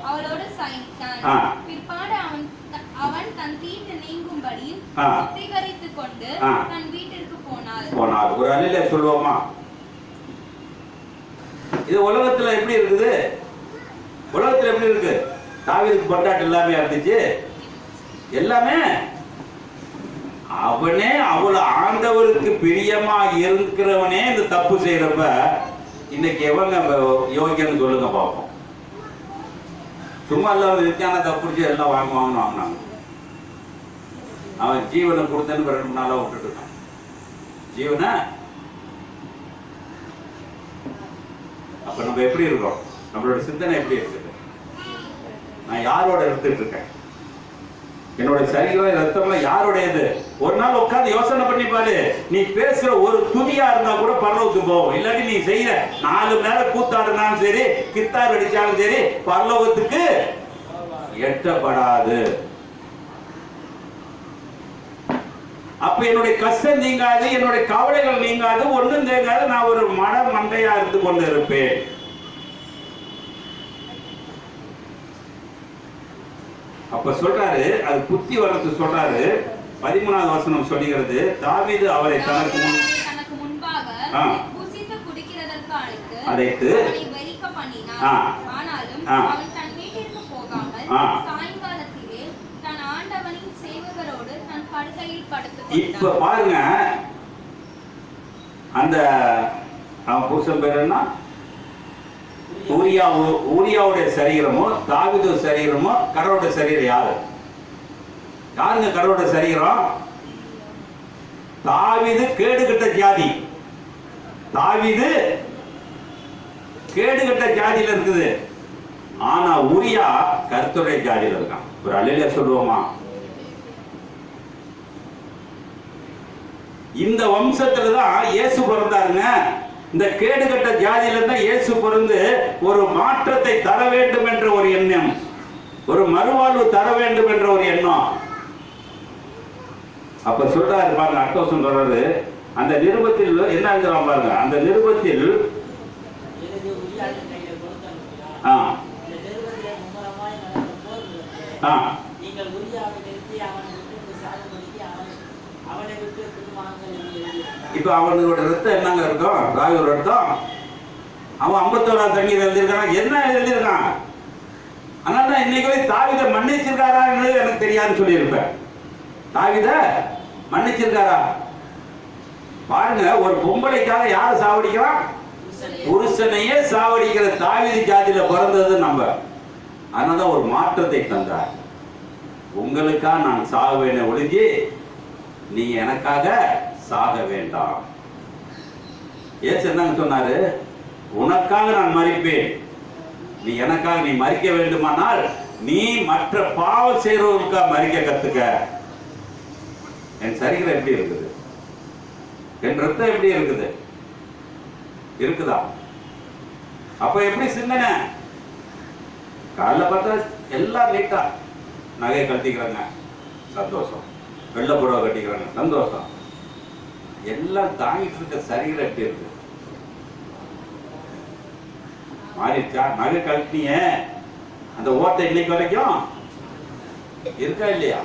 அவளோடு சாய்ந்தான். பிற்பாடு அவன் தன் தீட்டு நீங்கும்படி சுத்திகரித்துக் கொண்டு தன் வீட்டிற்கு போனாள். ஒரு அழில சொல்லுவோமா? இது உலகத்துல எப்படி இருக்குது? உலகத்துல எப்படி இருக்கு? தாவீதுக்கு பொண்டாட்டி எல்லாமே இருந்துச்சு. எல்லாமே அவனே அவ்வளவு ஆண்டவருக்கு பிரியமா இருக்கிறவனே இந்த தப்பு செய்யறப்ப இன்னைக்கு எவங்க யோகியன்னு சொல்லுங்க பார்ப்போம். சும்மா இல்லாத வித்தியான தப்புச்சு எல்லாம் வாங்கினாங்க. அவன் ஜீவனை கொடுத்தேன்னு 2 நாளா விட்டுட்டு இருக்கான். ஜீவனை அப்ப நம்ம எப்படி இருக்கோம்? நம்மளோட சிந்தனை எப்படி இருக்குது? நான் யாரோட இருந்துட்டு இருக்கேன்? என்னோட சரீரம் ரத்தம்லாம் யாருடையது? ஒரு நாள் உட்கார்ந்து யோசனை பண்ணி பாரு. நீ பேசுற ஒரு துதியா இருந்தா கூட பரலோகத்துக்கு போவோம். இல்லாட்டி நீ செய்யற 4 நேரம் கூத்தாடுனாலும் சரி, கித்தார் அடிச்சாலும் சரி, பரலோகத்துக்கு எட்டப்படாது. அப்ப என்னுடைய கஷ்டம் நீங்காது, என்னுடைய கவலைகள் நீங்காது, ஒன்றும் தேங்காது. நான் ஒரு மட மண்டையா இருந்து கொண்டு இருப்பேன். அப்ப சொல்றாரு, அது புத்தி வளர்த்து சொல்றாரு. 13வது வசனம் சொல்லுகிறது, தாவீது அவரை தனக்கு முன்பாக புசித்து குடிக்கிறதற்கு அழைத்து வெறிக்க பண்ணினான். ஆனாலும் அவன் தன் வீட்டிற்கு போகாமல் சாயங்காலத்திலே தன் ஆண்டவனின் சேவகரோடு தன் படுக்கையில் படுத்துக் இப்ப பாருங்க, அந்த அவன் புருஷன் பேர் என்ன? ஊரியாவுடைய சரீரமோ தாவீது சரீரமோ? கடவுளுடைய சரீரம் யாருங்க கடவுளுடைய சரீரம்? தாவீது கேடுகட்ட ஜாதி. தாவீது கேடுகட்ட ஜாதியில இருக்குது. ஆனா ஊரியா கர்த்தருடைய ஜாதியில இருக்கான். ஒரு அல்லேலூயா சொல்லுவோமா? இந்த வம்சத்துலதான் இயேசு பிறந்தாருங்க. இந்த கேடுகட்ட ஜாதியில தான் இயேசு பிறந்து ஒரு மாற்றத்தை தர வேண்டும் என்ற ஒரு எண்ணம், ஒரு மறுவாழ்வு தர வேண்டும் என்ற ஒரு எண்ணம். அப்ப சொல்றாரு பாருங்க, அர்த்தம் சொல்றாரு. அந்த நிருபத்தில் என்ன எழுதுறான் பாருங்க. அந்த நிருபத்தில் இப்ப அவனோட ரத்தம் என்னங்க இருக்கும்? ராவியோட ரத்தம். அவன் 51ஆம் சங்கீதம் எழுதியிருக்கான். என்ன எழுதியிருக்கான்? அதனால இன்னைக்கு தாவீதை மன்னிச்சிருக்காரா எனக்கு தெரியாதுன்னு சொல்லியிருப்பேன். தாவீதை மன்னிச்சிருக்காரா? பாருங்க, ஒரு பொம்பளைக்காக யாரை சாவடிக்கிறான்? புருஷனையே சாவடிக்கிற தாவீது ஜாதியில பிறந்தது நம்ம. அதனாலதான் ஒரு மாற்றத்தை தந்தார். உங்களுக்காக நான் சாகுவேனே ஒழிஞ்சு நீங்க எனக்காக சாக வேண்டாம். ஏசு என்னன்னு சொன்னாரு? உனக்காக நான் மரிப்பேன், நீ எனக்காக நீ மரிக்க வேண்டுமானால் நீ மற்ற பாவம் செய்யறவர்களுக்காக மரிக்க கத்துக்க. என் சரீரம் எப்படி இருக்குது? என் ரத்தம் எப்படி இருக்குது? இருக்குதா? அப்ப எப்படி சிந்தனை? காலைல பார்த்தா எல்லாம் நீட்டா நகையை கட்டிக்கிறாங்க, சந்தோஷம். வெள்ளை புடவை கட்டிக்கிறாங்க, சந்தோஷம். எல்லாம் தாங்கிட்டு இருக்க சரீரம் எப்படி இருக்கு? மாறிச்சா? நகை கட்டினிய அந்த ஓட்டை இன்னைக்கு வரைக்கும் இருக்கா இல்லையா?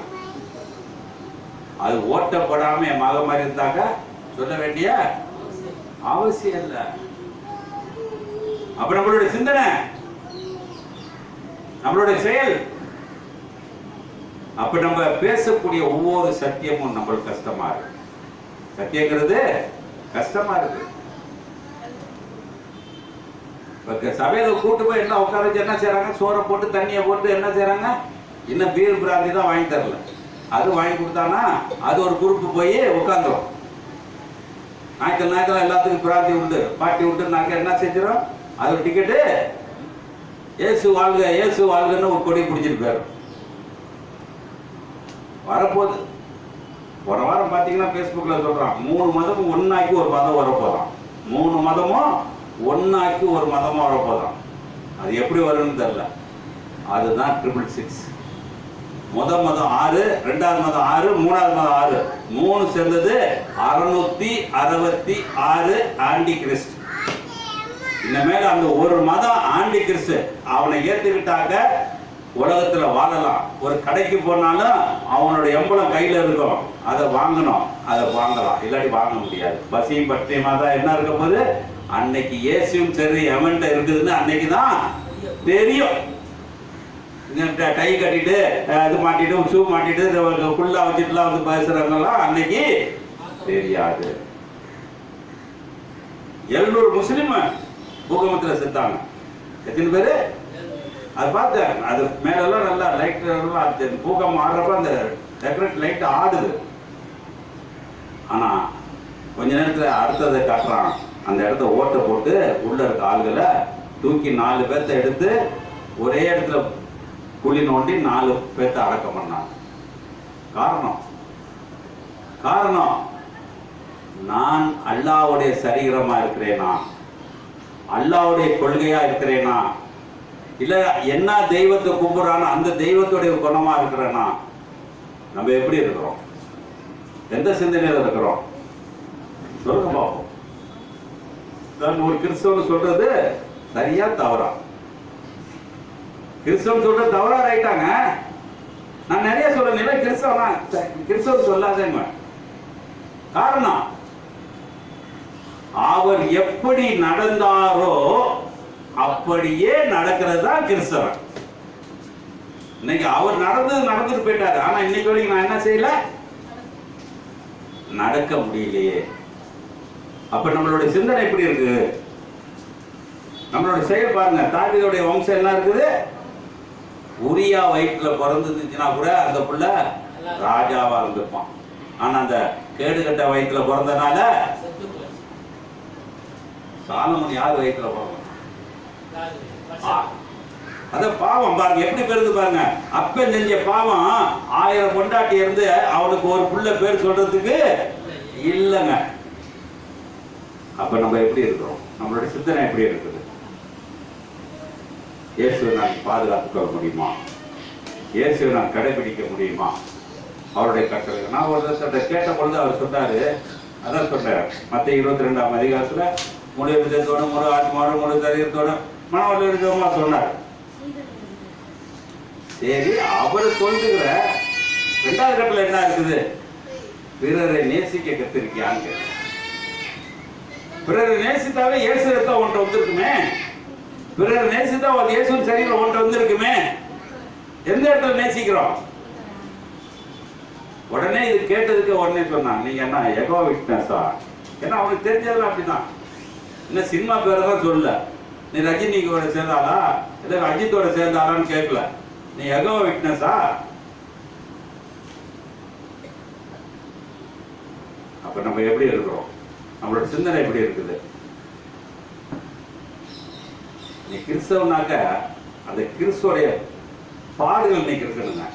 அது ஓட்டப்படாம என் மக மாதிரி இருந்தாக்க சொல்ல வேண்டிய அவசியம் இல்லை. அப்ப நம்மளுடைய சிந்தனை, நம்மளுடைய செயல், அப்ப நம்ம பேசக்கூடிய ஒவ்வொரு சத்தியமும் நம்மளுக்கு கஷ்டமா இருக்கு. சத்தியங்கிறது கஷ்டமா இருக்கு. சபையில கூட்டு போய் எல்லாம் உட்கார வச்சு என்ன செய்யறாங்க? சோறை போட்டு தண்ணியை போட்டு என்ன செய்யறாங்க? இன்னும் பீர் பிராந்தி தான் வாங்கி தரல. அது வாங்கி கொடுத்தானா அது ஒரு குரூப் போய் உட்காந்துரும். ஞாயிற்றுக்கிழமை எல்லாத்துக்கும் பிராந்தி உண்டு, பாட்டி உண்டு. நாங்க என்ன செஞ்சிடும்? அது ஒரு டிக்கெட்டு, ஏசு வாழ்க ஏசு வாழ்கன்னு ஒரு கொடி பிடிச்சிட்டு போயிடும். வரப்போகுது. போன வாரம் பார்த்தீங்கன்னா ஃபேஸ்புக்கில் சொல்கிறான் 3 மதமும் ஒன்றாக்கி ஒரு மதம் வரப்போதான். 3 மதமும் ஒன்றாக்கி ஒரு மதமும் வரப்போதான். அது எப்படி வரும்னு தெரியல. அதுதான் 666. முதல் மதம் 6, 2வது மதம் 6, 3வது மதம் 6, 3 சேர்ந்தது 666 ஆண்டி கிறிஸ்ட். இனிமேல் அந்த ஒரு மதம் ஆண்டி கிறிஸ்து அவனை ஏற்றுக்கிட்டாக்க உலகத்துல வாழலாம். ஒரு கடைக்கு போனாலும் அவனோட எம்பளம் கையில இருக்கும், அதை வாங்கணும், அதை வாங்கலாம், இல்லாட்டி வாங்க முடியாது. பசியும் பட்டியமா தான் என்ன இருக்க போது? அன்னைக்கு இயேசுவும் சரி எவன்ட்ட இருக்குதுன்னு அன்னைக்கு தான் தெரியும். டை கட்டிட்டு இது மாட்டிட்டு ஷூ மாட்டிட்டு ஃபுல்லா வச்சுட்டுலாம் வந்து பேசுறவங்கலாம் அன்னைக்கு தெரியாது. 700 முஸ்லிம் பூகம்பத்துல செத்தாங்க. எத்தனை பேரு? அது பார்த்தேன். அது மேலெல்லாம் நல்லா லைட் பூகம்பம் ஆடுறப்ப அந்த டெக்கரேட் லைட் ஆடுது. ஆனா கொஞ்ச நேரத்துல அடுத்ததை காட்டுறான். அந்த இடத்த ஓட்டை போட்டு உள்ள இருக்க ஆளுகளை தூக்கி 4 பேர்த்த எடுத்து ஒரே இடத்துல குழி நோண்டி 4 பேர்த்த அடக்கம் பண்ணாங்க. காரணம் நான் அல்லாஹ்வுடைய சரீரமா இருக்கிறேனா, அல்லாஹ்வுடைய கொள்கையா இருக்கிறேனா, இல்ல என்ன தெய்வத்தை கும்பிடுறானோ அந்த தெய்வத்துடைய குணமா இருக்கிறேனா? நம்ம எப்படி இருக்கிறோம்? எந்த சிந்தனையில இருக்கிறோம்? சொல்லுங்க பாப்போம். ஒரு கிறிஸ்தவன் சொல்றது சரியா தவறா? கிறிஸ்தவன் சொல்றது தவறா ரைட்டாங்க? நான் நிறைய சொல்றேன். கிறிஸ்தவன் சொல்லாதேங்க. காரணம் அவர் எப்படி நடந்தாரோ அப்படியே நடக்கிறது தான் கிறிஸ்தவன். இன்னைக்கு அவர் நடந்துட்டு போயிட்டாரு. ஆனா இன்னைக்கு வரைக்கும் நான் என்ன செய்யல, நடக்க முடியலையே. அப்ப நம்மளுடைய சிந்தனை எப்படி இருக்கு? நம்மளுடைய செயல் பாருங்க. தாவீதுடைய வம்சம் என்ன இருக்குது? உரியா வயிற்றுல பிறந்துச்சுன்னா கூட அந்த புள்ள ராஜாவா இருந்திருப்பான். ஆனா அந்த கேடுகட்ட வயிற்றுல பிறந்தனால சாலமன் யார் வயிற்றுல பிறந்தான்? அத பாவம் பாருங்க எப்படி பெருது பாருங்க. அப்ப செஞ்ச பாவம் 1000 பொண்டாட்டி இருந்து அவனுக்கு ஒரு புள்ள பேர் சொல்றதுக்கு இல்லைங்க. அப்ப நம்ம எப்படி இருக்கிறோம்? நம்மளுடைய சிந்தனை எப்படி இருக்குது? இயேசுவை நான் பாதுகாத்துக் கொள்ள முடியுமா? இயேசுவை நான் கடைபிடிக்க முடியுமா? அவருடைய கட்டளை நான் ஒரு கேட்ட பொழுது அவர் சொன்னாரு. அதான் சொல்றாரு மத்திய 22ஆம் அதிகாரத்துல முழு விதத்தோட முழு ஆத்மாவோட முழு சரீரத்தோட மனவளமா சொன்னார். சரி, அவர் சொல்லுகிற 2வது கட்டளை என்ன இருக்குது? பிறரை நேசிக்க கத்திருக்கியான்னு. பிறரை நேசித்தாவே இயேசு ரத்தம் ஒன்றை வந்திருக்குமே. பிறரை நேசித்தா இயேசு சரீரம் ஒன்றை வந்திருக்குமே. எந்த இடத்துல நேசிக்கிறோம்? உடனே இது கேட்டதுக்கு உடனே சொன்னான், நீங்க என்ன எகோ விட்னஸா? ஏன்னா அவனுக்கு தெரிஞ்சதெல்லாம் அப்படிதான். என்ன சினிமா பேரை தான் சொல்லல. நீ ரஜினியோட சேர்ந்தாளா இல்ல அஜித்தோட சேர்ந்தாளான்னு கேட்கல. நீ எகோ விட்னஸா? அப்ப நம்ம எப்படி இருக்கிறோம்? நம்மளோட சிந்தனை எப்படி இருக்குது? நீ கிறிஸ்தவனாக்க அந்த கிறிஸ்துவோடைய பாடுகள் இன்னைக்கு இருக்கணுங்க.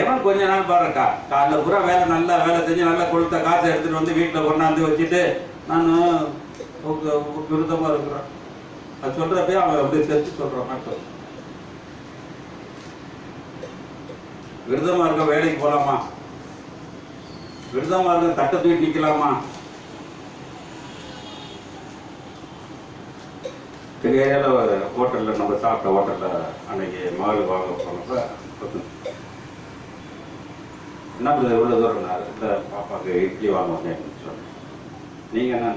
எவன் கொஞ்ச நாள் பாருக்கா காலைல பூரா நல்லா வேலை செஞ்சு நல்லா கொளுத்த காசை எடுத்துட்டு வந்து வீட்டில் கொண்டாந்து வச்சுட்டு நான் விருத்தமா இருக்கிறேன் அது சொல்றப்ப அவன் அப்படியே சேர்த்து சொல்றான். விருதமா இருக்க வேலைக்கு போலாமா? விருதமா இருக்க தட்டை தூக்கி நிக்கலாமா? ஏரியால ஒரு ஹோட்டல்ல நம்ம சாப்பிட்ட ஹோட்டல்ல அன்னைக்கு மகள் வாங்க போனப்ப என்ன பண்ணுறது எவ்வளோ தூரம் இல்லை பாப்பாவுக்கு இட்லி வாங்க வந்தேன் சொன்னேன். நீங்கள் என்ன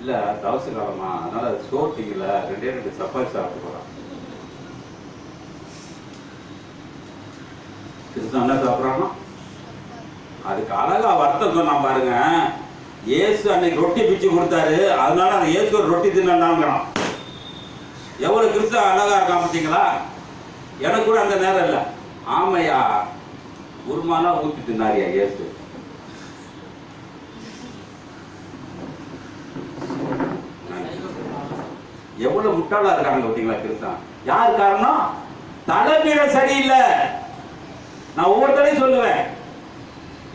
இல்லை தவச காலமா அதனால் சோட்டிக்கல 2 சப்பாத்தி சாப்பிட்டு போகிறான். கிறிஸ்தவன் என்ன சாப்பிட்றானோ அதுக்கு அழகா அர்த்தம் சொன்னான் பாருங்க. இயேசு அன்னைக்கு ரொட்டி பிச்சு கொடுத்தாரு, அதனால அந்த இயேசு ஒரு ரொட்டி தின்னாங்கிறான். எவ்வளோ கிறிஸ்தவன் அழகா இருக்கான் பார்த்தீங்களா? எனக்கு கூட அந்த நேரம் இல்லை. ஆமையா உருமானா ஊத்தி தின்னாரியா இயேசு? எவ்வளவு முட்டாளா இருக்காங்க பார்த்தீங்களா கிறிஸ்தவன்? யார் காரணம்? தலைமையில சரியில்லை. நான் ஒவ்வொருத்தரையும் சொல்லுவேன்,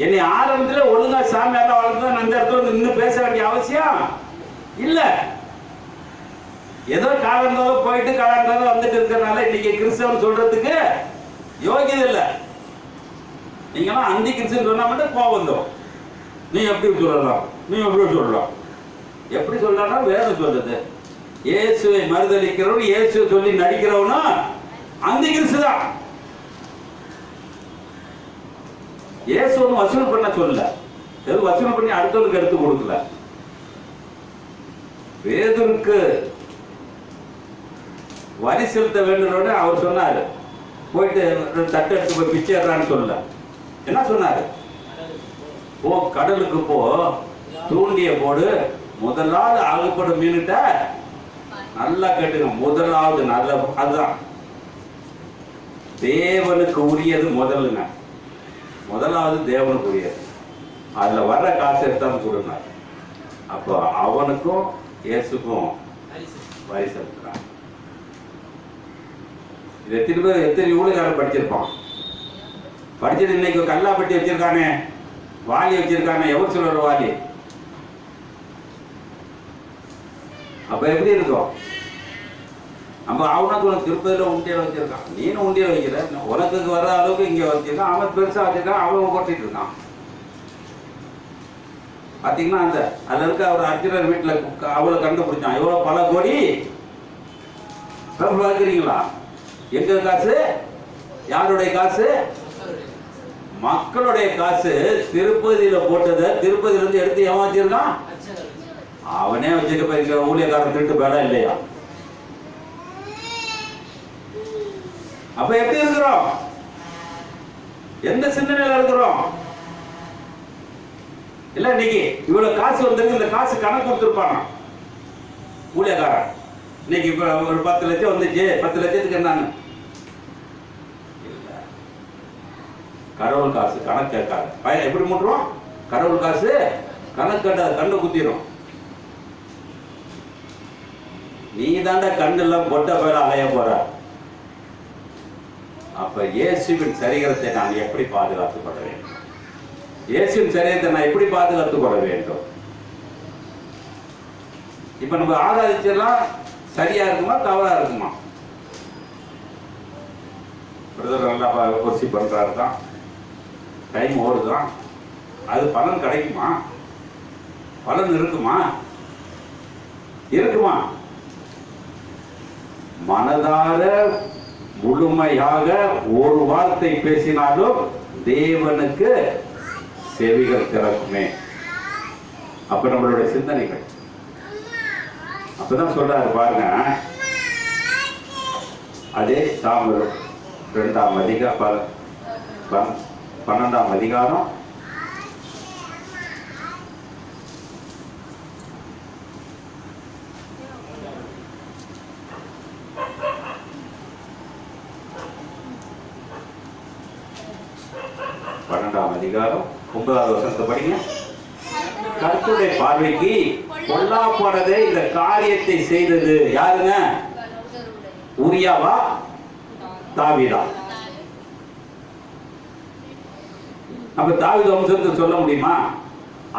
என்னை ஆரம்பத்துல ஒழுங்கா சாமியாரெல்லாம் வளர்த்து அந்த இடத்துல நின்று பேச வேண்டிய அவசியம் இல்ல. ஏதோ காலந்தோட போயிட்டு காலந்தோட வந்துட்டு இருக்கிறதுனால இன்னைக்கு கிறிஸ்தவன் சொல்றதுக்கு யோகியது இல்லை. நீங்களாம் அந்தி கிறிஸ்தவன் சொன்னா மட்டும் கோபம் வந்துடும். நீ எப்படி சொல்லலாம், நீ எப்படி சொல்லலாம்? எப்படி சொல்லலாம்? வேதம் சொல்றது இயேசுவை மறுதலிக்கிறவன் இயேசுவை சொல்லி நடிக்கிறவனா அந்தி கிறிஸ்து தான். இயேசுன்னு வசூல் பண்ண சொல்லல, எது வசூல் பண்ணி அடுத்தவனுக்கு எடுத்து கொடுக்கல. பேதுருக்கு வரி செலுத்த வேண்டும் அவர் சொன்னாரு, போயிட்டு தட்டு எடுத்து போய் பிச்சைறான்னு சொல்லல. என்ன சொன்னாரு? ஓ கடலுக்கு போ, தூண்டிய போடு, முதலாவது அகப்படும் மீன்கிட்ட நல்லா கேட்டுங்க. முதலாவது நல்ல அதுதான் தேவனுக்கு உரியது. முதலுங்க முதலாவது தேவனுக்கு உரியது. அதுல வர்ற காசு எடுத்தாலும் கொடுங்க. அப்போ அவனுக்கும் இயேசுக்கும் வரி செலுத்துறான். இது எத்தனை பேர் எத்தனை ஊழியக்காரன் படிச்சிருப்பான்? படிச்சது இன்னைக்கு கல்லாப்பட்டி வச்சிருக்கானே, வாலி வச்சிருக்கானே, எவர் சொல்ற வாலி? அப்ப எப்படி இருக்கும்? நம்ம அவனுக்கு உனக்கு திருப்பதியில் உண்டியல் வச்சிருக்கான், நீனும் உண்டியல் வைக்கிற, உனக்கு வர்ற அளவுக்கு இங்க வச்சிருக்கான், அவன் பெருசா வச்சிருக்கான், அவன் கொட்டிட்டு இருக்கான். பாத்தீங்கன்னா அந்த அதுல இருக்க அவர் அர்ஜுனர் வீட்டுல அவளை கண்டுபிடிச்சான். எவ்வளவு பல கோடி பார்க்குறீங்களா? எங்க காசு? யாருடைய காசு? மக்களுடைய காசு. திருப்பதியில போட்டதை திருப்பதியில இருந்து எடுத்து எவன் வச்சிருக்கான்? அவனே வச்சுட்டு போயிருக்க. ஊழியக்காரன் திருட்டு பேடா இல்லையா? அப்ப எப்படி இருக்கிறோம்? எந்த சிந்தனையில இருக்கிறோம்? இல்ல இன்னைக்கு இவ்வளவு காசு வந்திருக்கு, இந்த காசு கணக்கு கொடுத்துருப்பாங்க ஊழியக்காரன். இன்னைக்கு இப்ப ஒரு 10 லட்சம் வந்துச்சு, 10 லட்சத்துக்கு என்னன்னு கடவுள் காசு கணக்கு கேட்காது. பையன் எப்படி மூட்டுருவோம்? கடவுள் காசு கணக்கு கேட்டாது, கண்ணு குத்திரும். நீ தாண்டா கண்ணு எல்லாம் பொட்ட பேர அலைய போற. அப்ப இயேசுவின் சரீரத்தை நான் எப்படி பாதுகாத்துக் கொள்ள வேண்டும்? இயேசுவின் சரீரத்தை நான் எப்படி பாதுகாத்துக் கொள்ள வேண்டும்? இப்ப நம்ம ஆராதிச்செல்லாம் சரியா இருக்குமா தவறா இருக்குமா? பிரதர் நல்லா கோர்சி பண்றாரு தான், டைம் ஓடுதான், அது பலன் கிடைக்குமா? பலன் இருக்குமா? இருக்குமா? மனதார முழுமையாக ஒரு வார்த்தை பேசினாலும் தேவனுக்கு செவிகள் திறக்குமே. அப்ப நம்மளுடைய சிந்தனைகள் அப்பதான் சொல்றாரு பாருங்க. அதே சாமுவேல் 2ஆம் அதிகாரம் 12ஆம் அதிகாரம் 12ஆம் அதிகாரம் 9வது வசனத்தை படிங்க. கர்த்தருடைய பார்வைக்கு பொல்லாப்பானதே இந்த காரியத்தை செய்தது யாருங்க? உரியாவா தாவீதா? அப்ப தாவீது வம்சத்தை சொல்ல முடியுமா?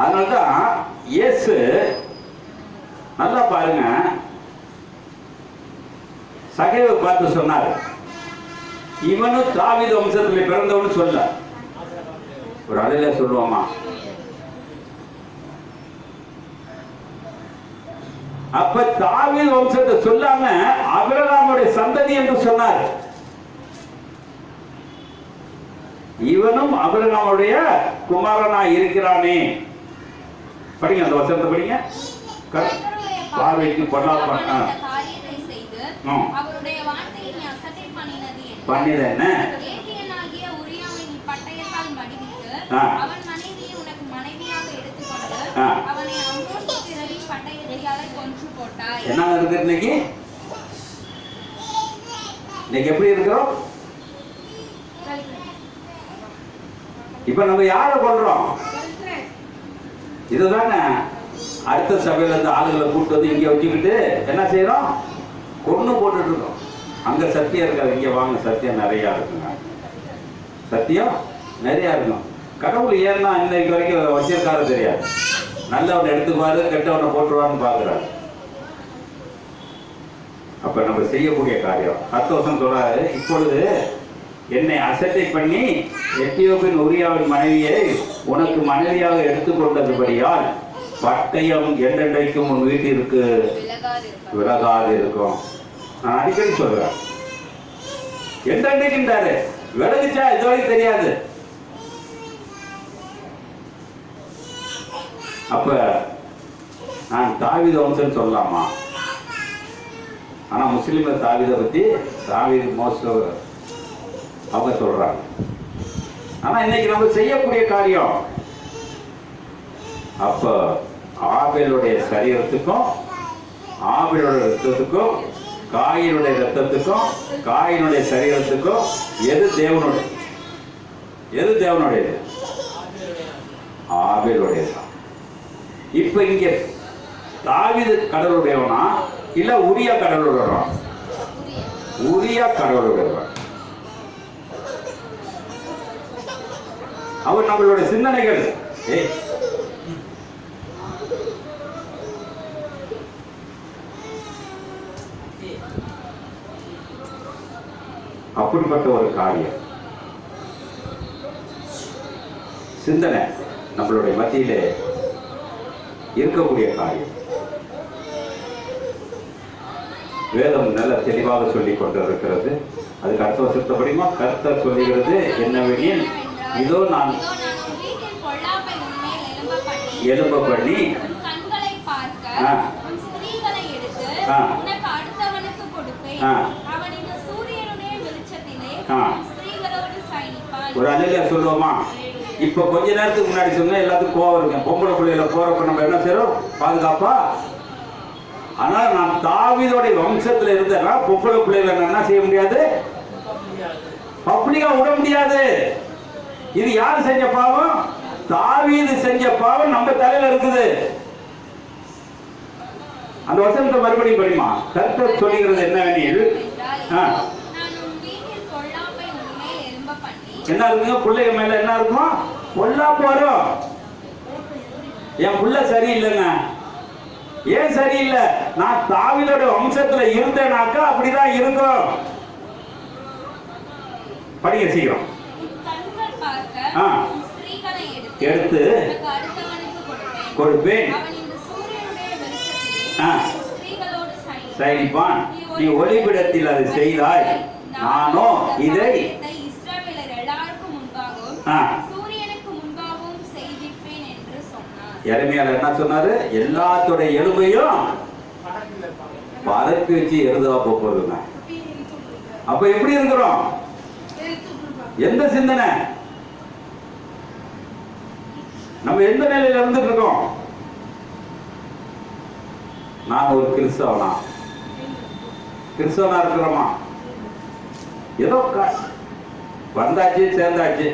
அதனால்தான் இயேசு நல்லா பாருங்க, சகைவை பார்த்து சொன்னார், இவனும் தாவீது வம்சத்தில் பிறந்தவனு சொல்ல. ஒரு அலையில சொல்லுவோமா? அப்ப தாவீது வம்சத்தை சொல்லாம ஆபிரகாமுடைய சந்ததி என்று சொன்னார். இவனும் ஆபிரகாமுடைய குமாரனா இருக்கிறானே. படிங்க அந்த வசனத்தை படிங்க. பார்வைக்கு பொல்லாப்பான பண்ணியது என்ன? என்ன இருக்கு இன்னைக்கு? இன்னைக்கு எப்படி இருக்கிறோம்? இப்ப நம்ம யாரை கொள்றோம்? இதுதானே அடுத்த சபையில இருந்து ஆளுகளை கூட்டு வந்து இங்க வச்சுக்கிட்டு என்ன செய்யறோம்? கொன்னு போட்டுட்டு இருக்கோம். அங்க சத்தியம் இருக்காது, இங்க வாங்க சத்தியம் நிறைய இருக்குங்க. சத்தியம் நிறைய இருக்கும். கடவுள் ஏன்னா இன்னைக்கு வரைக்கும் வச்சிருக்காரு தெரியாது. நல்லவனை எடுத்துக்குவாரு, கெட்டவனை போட்டுருவான்னு பாக்குறாரு. அப்ப நம்ம செய்யக்கூடிய காரியம் 10 வருஷம் சொல்றாரு, இப்பொழுது என்னை அசட்டை பண்ணி எத்தியோப்பின் உரியாவின் மனைவியை உனக்கு மனைவியாக எடுத்துக்கொண்டதுபடியால் பட்டயம் என்றென்றைக்கும் உன் வீட்டிற்கு விலகாது இருக்கும். நான் அடிக்கடி சொல்றேன், என்றென்றைக்குன்றாரு, விலகுச்சா இதுவரைக்கும் தெரியாது. அப்ப நான் தாவீது வம்சம் சொல்லலாமா? ஆனா முஸ்லிம்ல தாவீதை பத்தி தாவீது அவங்க சொல்றாங்க. ஆனா இன்னைக்கு நம்ம செய்யக்கூடிய காரியம், அப்ப ஆபேலுடைய சரீரத்துக்கும் ஆபேலுடைய ரத்தத்துக்கும் காயினுடைய ரத்தத்துக்கும் காயினுடைய சரீரத்துக்கும் எது தேவனுடைய, எது தேவனுடையது? ஆபேலுடையது. இப்ப இங்க தாவீது கடவுளுடையவனா இல்ல உரியா கடவுளுடையவனா? உரியா கடவுளுடையவன். அவர் நம்மளுடைய சிந்தனைகள் அப்படிப்பட்ட ஒரு காரியம், சிந்தனை நம்மளுடைய மத்தியிலே இருக்கக்கூடிய காரியம். வேதம் நல்ல தெளிவாக சொல்லிக் கொண்டிருக்கிறது. அதுக்கு அடுத்த வருஷத்தை படிமா கர்த்தர் சொல்லுகிறது என்னவெனில், இதோ நான் எலும்ப பண்ணி ஒரு அலையில சொல்லுவோமா? இப்ப கொஞ்ச நேரத்துக்கு முன்னாடி சொன்ன எல்லாத்துக்கும் கோவம் இருக்கேன். பொம்பளை பிள்ளைகளை போறப்ப நம்ம என்ன செய்யறோம்? பாதுகாப்பா. ஆனா நான் தாவீதுடைய வம்சத்துல இருந்தேன்னா பொம்பளை பிள்ளைகளை என்ன செய்ய முடியாது? பப்ளிக்கா விட முடியாது. இது யார் செஞ்ச பாவம்? தாவீது செஞ்ச பாவம் நம்ம தலையில இருக்குது. அந்த வசனத்தை மறுபடியும் படிமா. கர்த்தர் சொல்லுகிறது என்னவெனில், என்ன இருக்குங்க? பிள்ளைங்க மேல என்ன இருக்கும்? பொல்லாப்பு வரும். என் புள்ள சரியில்லைங்க. ஏன் சரியில்லை? நான் தாவீதோட வம்சத்துல இருந்தேனாக்கா அப்படிதான் இருக்கும். படிங்க சீக்கிரம். எடுத்து கொடுப்பேன், சைனிப்பான். நீ ஒளிபிடத்தில் அதை செய்தாய், நானோ இதை எரேமியால என்ன சொன்னாரு? எல்லாத்தோட எலும்பையும் பறக்க வச்சு எருதா போறதுங்க. அப்ப எப்படி இருக்கிறோம்? எந்த சிந்தனை? நம்ம எந்த நிலையில இருந்துட்டு இருக்கோம்? நான் ஒரு கிறிஸ்தவனா இருக்கிறோமா? ஏதோ வந்தாச்சு, சேர்ந்தாச்சு,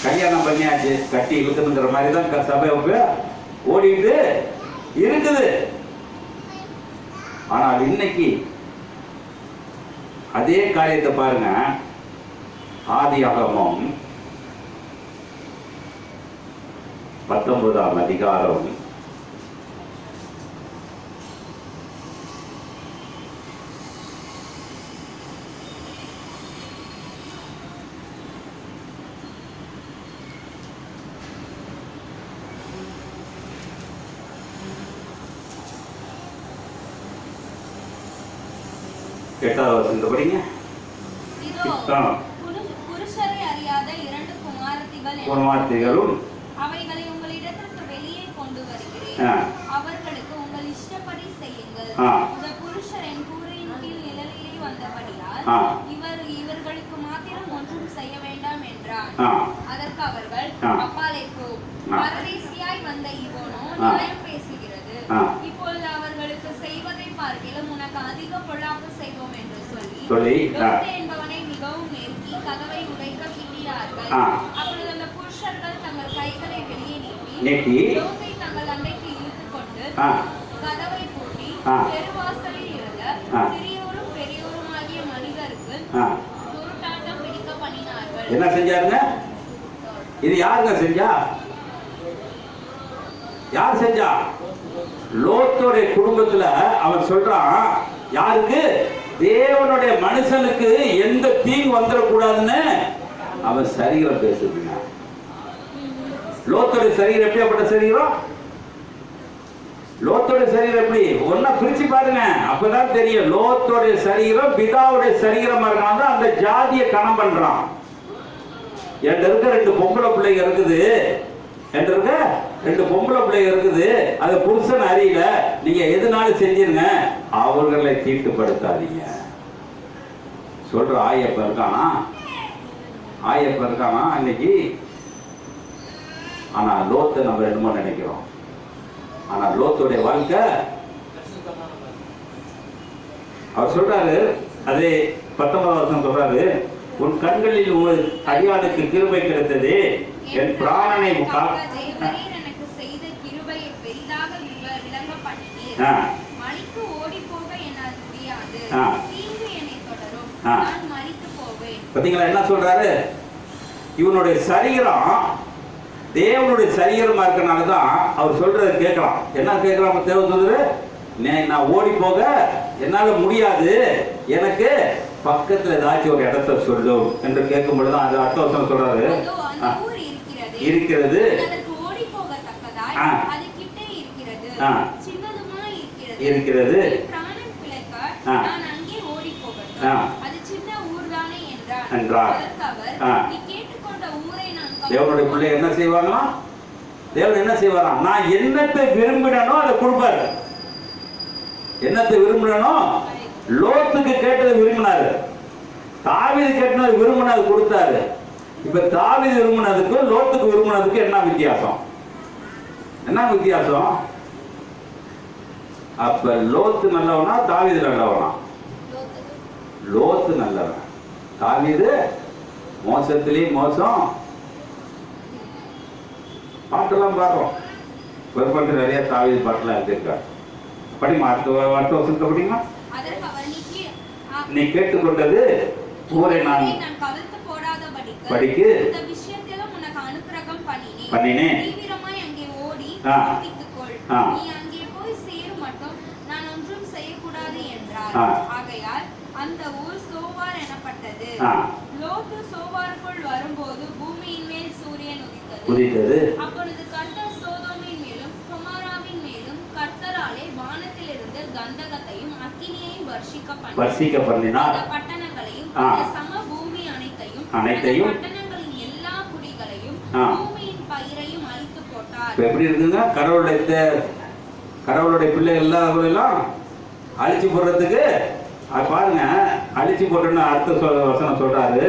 கல்யாணம் பண்ணியாச்சு, கட்டி இழுக்கணுங்கிற மாதிரி தான் சபை ஓடிட்டு இருக்குது. ஆனால் இன்னைக்கு அதே காரியத்தை பாருங்க. ஆதியாகமம் 19ஆம் அதிகாரம் 8வது வசனத்தை படிங்க. புருஷரை அறியாத 2 குமாரத்திகளும் அவைகளை உங்களிடத்திற்கு வெளியே கொண்டு வருகிறேன், அவர்களுக்கு உங்கள் இஷ்டப்படி செய்யுங்கள். இந்த புருஷர் என் கூரையின் கீழ் நிழலிலே வந்தபடியால் இவர்களுக்கு மாத்திரம் ஒன்றும் செய்ய வேண்டாம் என்றார். அதற்கு அவர்கள், அப்பாலே போ, பரதேசியாய் வந்த இவனோ நியாயம் பேசுகிறது. இப்பொழுது அவர்களுக்கு செய்வதை பார்க்கிலும் உனக்கு அதிக பொல்லாப்பு செய்வோம் என்று சொல்லி லோத்து என்பவனை மிகவும் நெருக்கி கதவை உடைக்க பின்னினார்கள். அப்பொழுது அந்த புருஷர்கள் தங்கள் கைகளை வெளியே நீட்டி லோத்தை தங்கள் அண்டைக்கு இழுத்துக் கொண்டு கதவை பூட்டி தெருவாசலில் இருந்த சிறியோரும் பெரியோருமாகிய மனிதருக்கு துருட்டாட்டம் பிடிக்க பண்ணினார்கள். என்ன செஞ்சாருங்க? இது யாருங்க செஞ்சா? யார் செஞ்சா? லோத்தோடைய குடும்பத்துல அவன் சொல்றான், யாருக்கு? தேவனுடைய மனுஷனுக்கு எந்த தீங்கு வந்துடக்கூடாதுன்னு அவன் சரீரம் பேசுதுங்க. லோத்தோடைய சரீரம் எப்படியாப்பட்ட சரீரம்? லோத்தோடைய சரீரம் எப்படி? ஒன்னா பிரிச்சு பாருங்க, அப்பதான் தெரியும். லோத்தோடைய சரீரம் பிதாவுடைய சரீரமா இருக்காங்க. அந்த ஜாதியை கணம் பண்றான். என்கிட்ட இருக்க 2 பொம்பளை பிள்ளைங்க இருக்குது, என்கிட்ட இருக்க 2 பொம்பளை பிள்ளைங்க இருக்குது, அது புருஷன் அறியல, நீங்க எதுனாலும் செஞ்சிருங்க, அவர்களை தீட்டுப்படுத்தாதீங்க சொல்ற ஆயப்ப இருக்கானா? ஆயப்ப இருக்கானா இன்னைக்கு. ஆனா லோத்தை நம்ம என்னமோ நினைக்கிறோம். ஆனா லோத்துடைய வாழ்க்கை, அவர் சொல்றாரு, அதே 19 வருஷம் சொல்றாரு, உன் கண்களில் ஒரு அடியானுக்கு கிருபை கிடைத்தது, என் பிராணனை எனக்கு செய்த கிருபையை பெரிதாக விளங்க பண்ணினீர். மணிக்கு ஓடி போக என்னால் முடியாது, தீங்கு என்னை தொடரும், நான் மரித்து போவேன். பாத்தீங்களா என்ன சொல்றாரு? இவனுடைய சரீரம் தேவனுடைய சரீரமா இருக்கனாலதான் அவர் சொல்றதை கேட்கலாம். என்ன கேட்கலாம்? தேவன் சொல்றது, நான் ஓடி போக என்னால முடியாது, எனக்கு பக்கத்துல ஏதாச்சும் ஒரு இடத்த சொல்லும் என்று கேட்கும் பொழுதுதான் அது அடுத்த வருஷம் சொல்றாரு, இருக்கிறது, இருக்கிறது, என்றார். தேவனுடைய பிள்ளை என்ன செய்வாங்களா? தேவன் என்ன செய்வாரா? நான் என்னத்தை விரும்பினோ அதை கொடுப்பாரு. என்னத்தை விரும்பினோ, லோத்துக்கு கேட்டதை விரும்பினாரு, தாவீது கேட்டதை விரும்பினது கொடுத்தாரு. இப்ப தாவீது விரும்பினதுக்கும் லோத்துக்கு விரும்பினதுக்கு என்ன வித்தியாசம்? என்ன வித்தியாசம்? அப்ப லோத்து நல்லவனா தாவீது நல்லவனா? லோத்து நல்லவன். தாவீது மோசத்திலேயே மோசம். பாட்டெல்லாம் பாடுறோம், பெரும்பாலும் நிறைய தாவீது பாட்டெல்லாம் எழுதியிருக்காரு. படிமா, அடுத்த வருஷத்துல படிமா. நீ கேட்டுக்கொண்டது ஊரை நான் படிக்கு பண்ணினேன். அந்த ஊர் சோவார் எனப்பட்டது. லோத்து சோவாருக்குள் வரும்போது பூமியின் மேல் சூரியன் உதித்தது. அப்பொழுது கர்த்தர் சோதோமின் மேலும் கொமோராவின் மேலும் கர்த்தராலே வானத்திலிருந்து கந்தகத்தையும் அக்கினியையும் வர்ஷிக்க பண்ணினார். பட்டணங்களையும் சம பூமி அனைத்தையும் பட்டணங்களின் எல்லா குடிகளையும் பூமியின் பயிரையும் அழித்து போட்டார். எப்படி இருக்குங்க? கடவுளுடைய பிள்ளை எல்லாம் அழிச்சு போடுறதுக்கு பாருங்க. அழிச்சு போட்டோன்னு அடுத்த வசனம் சொல்றாரு,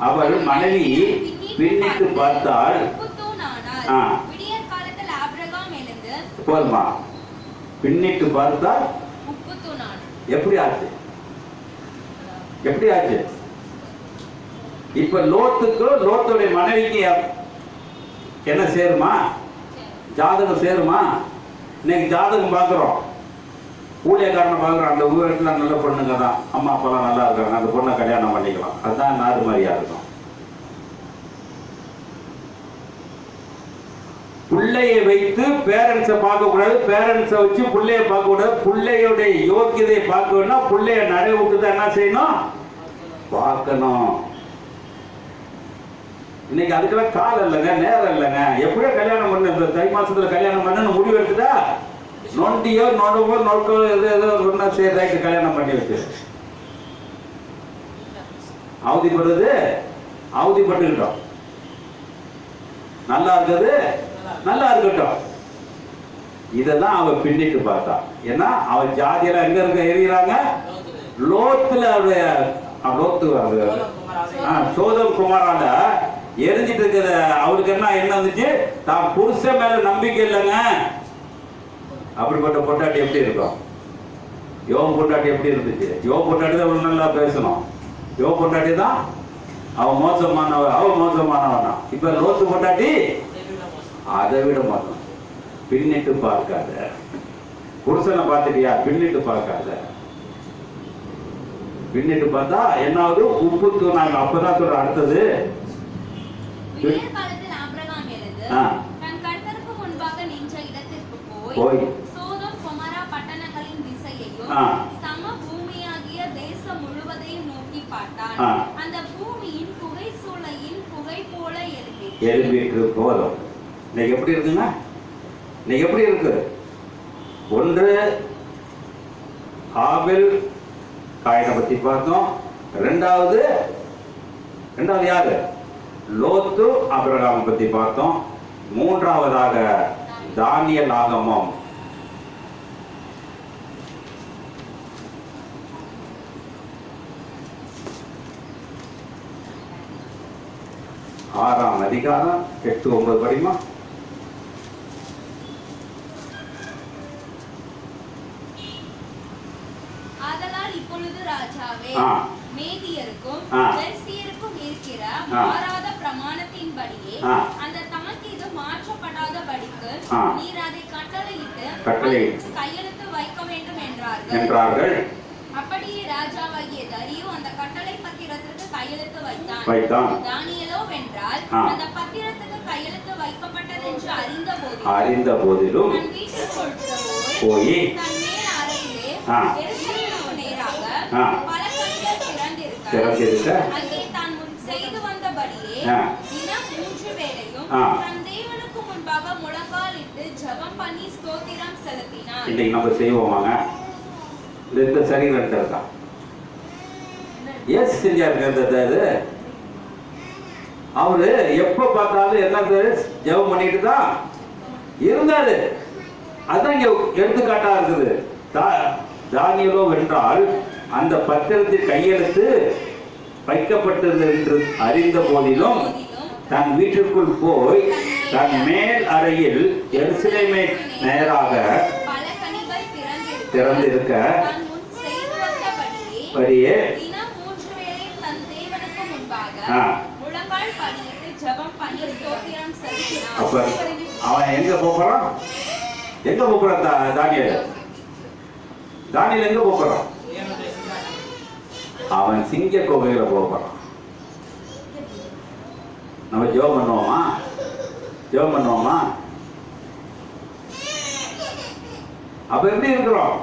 அவள் மனைவி பின்னிட்டு பார்த்தாள். போதுமா? பின்னிட்டு பார்த்தால் எப்படி ஆச்சு? எப்படி ஆச்சு? இப்ப லோத்துடைய மனைவிக்கு என்ன சேருமா? ஜாதகம் சேருமா? இன்னைக்கு ஜாதகம் பார்க்கிறோம், ஊழியக்காரனை பார்க்குறோம், அந்த ஊரில் நல்ல பொண்ணுங்க தான், அம்மா அப்பாலாம் நல்லா இருக்காங்க, அந்த பொண்ணை கல்யாணம் பண்ணிக்கலாம், அதுதான் நாடு மாதிரியா இருக்கும். பிள்ளையை வைத்து பேரண்ட்ஸை பார்க்கக்கூடாது, பேரண்ட்ஸை வச்சு பிள்ளைய பார்க்கக்கூடாது, பிள்ளையுடைய யோக்கியதை பார்க்கணும்னா பிள்ளைய நடை விட்டு தான் என்ன செய்யணும்? பார்க்கணும். இன்னைக்கு அதுக்கெல்லாம் காலம் இல்லைங்க, நேரம் இல்லைங்க. எப்படியோ கல்யாணம் பண்ண, இந்த தை மாசத்துல கல்யாணம் பண்ணு முடிவு எடுத்துட்டா நொண்டியோ நொடுவோ ஏதோ ஒன்னா சேர்த்து கல்யாணம் பண்ணி வச்சு அவதிப்படுறது, அவதிப்பட்டுக்கிட்டோம். நல்லா இருக்கிறது நல்லா இருக்கட்டும். இதெல்லாம் அவ பின்னிட்டு பார்த்தா. ஏன்னா அவ ஜாதியெல்லாம் எங்க இருக்க எரிகிறாங்க? லோத்துல சோதம் குமாரால எரிஞ்சிட்டு இருக்கிற அவருக்கு என்ன வந்துச்சு? தான் புருஷன் மேல நம்பிக்கை இல்லைங்க. அப்படிப்பட்ட பொட்டாட்டி எப்படி இருக்கும்? யோக பொட்டாட்டி எப்படி இருந்துச்சு? யோக பொட்டாட்டி தான் நல்லா பேசணும். யோக பொட்டாட்டி தான் அவன் மோசமானவனா. இப்ப லோத்து பொட்டாட்டி அதை விட மாட்டோம். பின்னிட்டு பார்க்காத. புருஷனை பார்த்துட்டியா? பின்னிட்டு பார்க்காத. பின்னிட்டு பார்த்தா என்னாவது உப்பு தூணாங்க. அப்பதான் சொல்ற அடுத்தது போய் சோதோம் கொமோரா பட்டணங்களின் திசையையும் சம பூமியாகிய தேசம் முழுவதையும் நோக்கி பார்த்தான். அந்த பூமியின் புகை சூளையின் புகை போல எழும்பிட்டு போதும். இன்னைக்கு எப்படி இருக்குங்க? இன்னைக்கு எப்படி இருக்கு? ஒன்று ஆபேல் காயினை பத்தி பார்த்தோம். ரெண்டாவது யாரு? லோத்து ஆபிரகாமை பத்தி பார்த்தோம். மூன்றாவதாக தானியேல் ஆகமம். 6ஆம் அதிகாரம் 8, 9 படிமா. ஆதலால் இப்பொழுது ராஜாவே, மேதியருக்கும் பெர்சியருக்கும் இருக்கிற மாறாத பிரமாணத்தின்படியே அந்த தமக்கீது மாற்றப்படாதபடிக்கு நீர் அதை கட்டளையிட்டு கையெழுத்து வைக்க வேண்டும் என்றார்கள். அப்படியே ராஜாவாகிய தரியு அந்த கட்டளை பத்திரத்திற்கு கையெழுத்து வைத்தான். தானியேலோ வென்றால் அந்த பத்திரத்துக்கு கையெழுத்து வைக்கப்பட்டது என்று அறிந்த போதிலும் தன் வீட்டிற்குள் போய் தன் மேல் அறையிலே எருசலேமுக்கு நேராக பல கற்கள் திறந்திருக்க அங்கே தான் முன் செய்து வந்தபடியே தினம் 3 வேளையும் தன் தேவனுக்கு முன்பாக முழங்காலிட்டு ஜெபம் பண்ணி ஸ்தோத்திரம் செலுத்தினான். இன்னைக்கு நம்ம செய்வோமாங்க? இந்த சரீரம் இருக்கா? எஸ் செஞ்சா இருக்கிறது. அவரு எப்ப பார்த்தாலும் என்ன ஜெபம் பண்ணிட்டு தான் இருந்தாரு. அதான் இங்க எடுத்துக்காட்டா இருக்குது. தானியேலோ வென்றால் அந்த பத்திரத்தில் கையெழுத்து வைக்கப்பட்டது என்று அறிந்த போதிலும் தன் வீட்டிற்குள் போய் தன் மேல் அறையில் எருசலேமை நேராக திறந்திருக்க படியே அப்ப அவன் எங்க போறான்? எங்க போறான்? தானியேல் எங்க போறான்? அவன் சிங்க கோகையில போறான். நம்ம ஜெபம் பண்ணுவோமா? அப்ப எப்படி இருக்கிறோம்?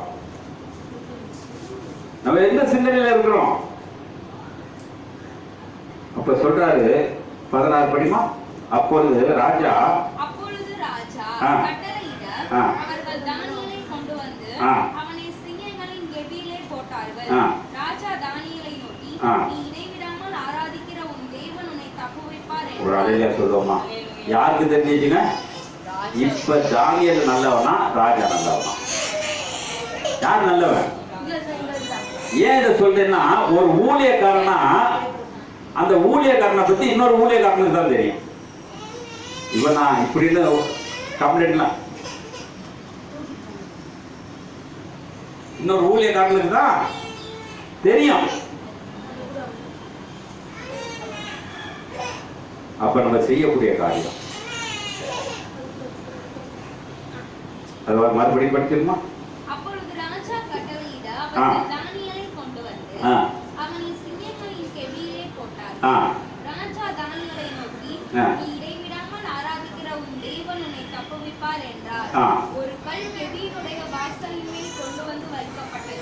நம்ம எந்த சிந்தனையில இருக்கிறோம்? அப்ப சொல்றாரு 16 படிமா. அப்பொழுது ராஜா கட்டளையிட அவர்கள் தானியேலை கொண்டு வந்து அவனை சிங்கங்களின் கெபியிலே போட்டார்கள். ராஜா தானியேலை நோக்கி, நீ இடைவிடாமல் ஆராதிக்கிற உன் தேவன் உன்னை தப்புவிப்பார் என்றார். ஒரு அழகா சொல்லுவோமா? யாருக்கு தெரிஞ்சுச்சுங்க? இப்ப தானியேல் நல்லவனா, ராஜா நல்லவனா? யார் நல்லவன்? ஏன் இதை சொல்றேன்னா, ஒரு ஊழியக்காரனா அந்த ஊழியக்காரனை பத்தி இன்னொரு ஊழியக்காரனுக்கு தான் தெரியும். இவனா இப்படின்னு கம்ப்ளைண்ட்லாம் இன்னொரு ஊழியக்காரனுக்கு தான் தெரியும். அப்ப நம்ம செய்யக்கூடிய காரியம் அது மறுபடியும் படிச்சிருமா? அப்பொழுது ராஜா கட்டளையிட அவர்கள் தானியேலை கொண்டு வந்து அவனை சிங்கங்களின் கெபியிலே போட்டார்கள். ராஜா தானியேலை நோக்கி, நீ இடைவிடாமல் ஆராதிக்கிற உன் தேவன் உன்னை தப்புவிப்பார் என்றார். ஒரு கல் கெபியினுடைய வாசலின் மேல் கொண்டு வந்து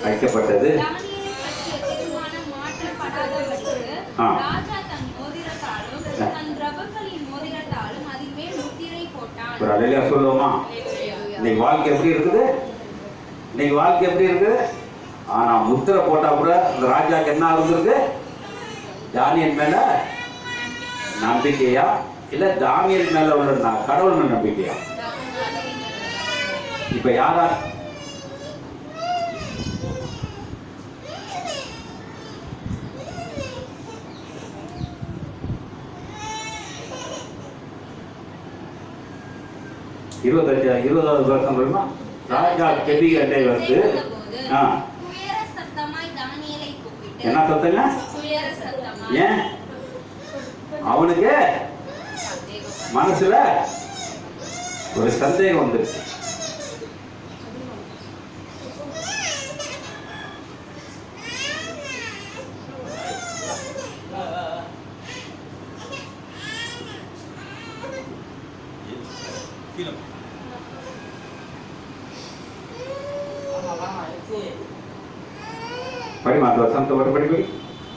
வைக்கப்பட்டது. தானியேலை பற்றிய தீர்மானம் மாற்றப்படாதபடிக்கு ராஜா தன் மோதிரத்தாலும் தன் ரபுக்களின் மோதிரத்தாலும் அதின் மேல் முத்திரை போட்டான். ஒரு அழகா சொல்லுவோமா? இன்னைக்கு வாழ்க்கை எப்படி இருக்குது? ஆனா முத்திரை போட்டா கூட இந்த ராஜாக்கு என்ன இருந்திருக்கு? தானியேல் மேல நம்பிக்கையா இல்ல தானியேல் மேல உள்ள கடவுள் மேல நம்பிக்கையா? இப்ப யாரா? இருபதாவது வருஷம் வருமா? ராஜா கெபி அண்டை வந்து என்ன சத்தங்க? ஏன் அவனுக்கு மனசுல ஒரு சந்தேகம் வந்துருச்சு.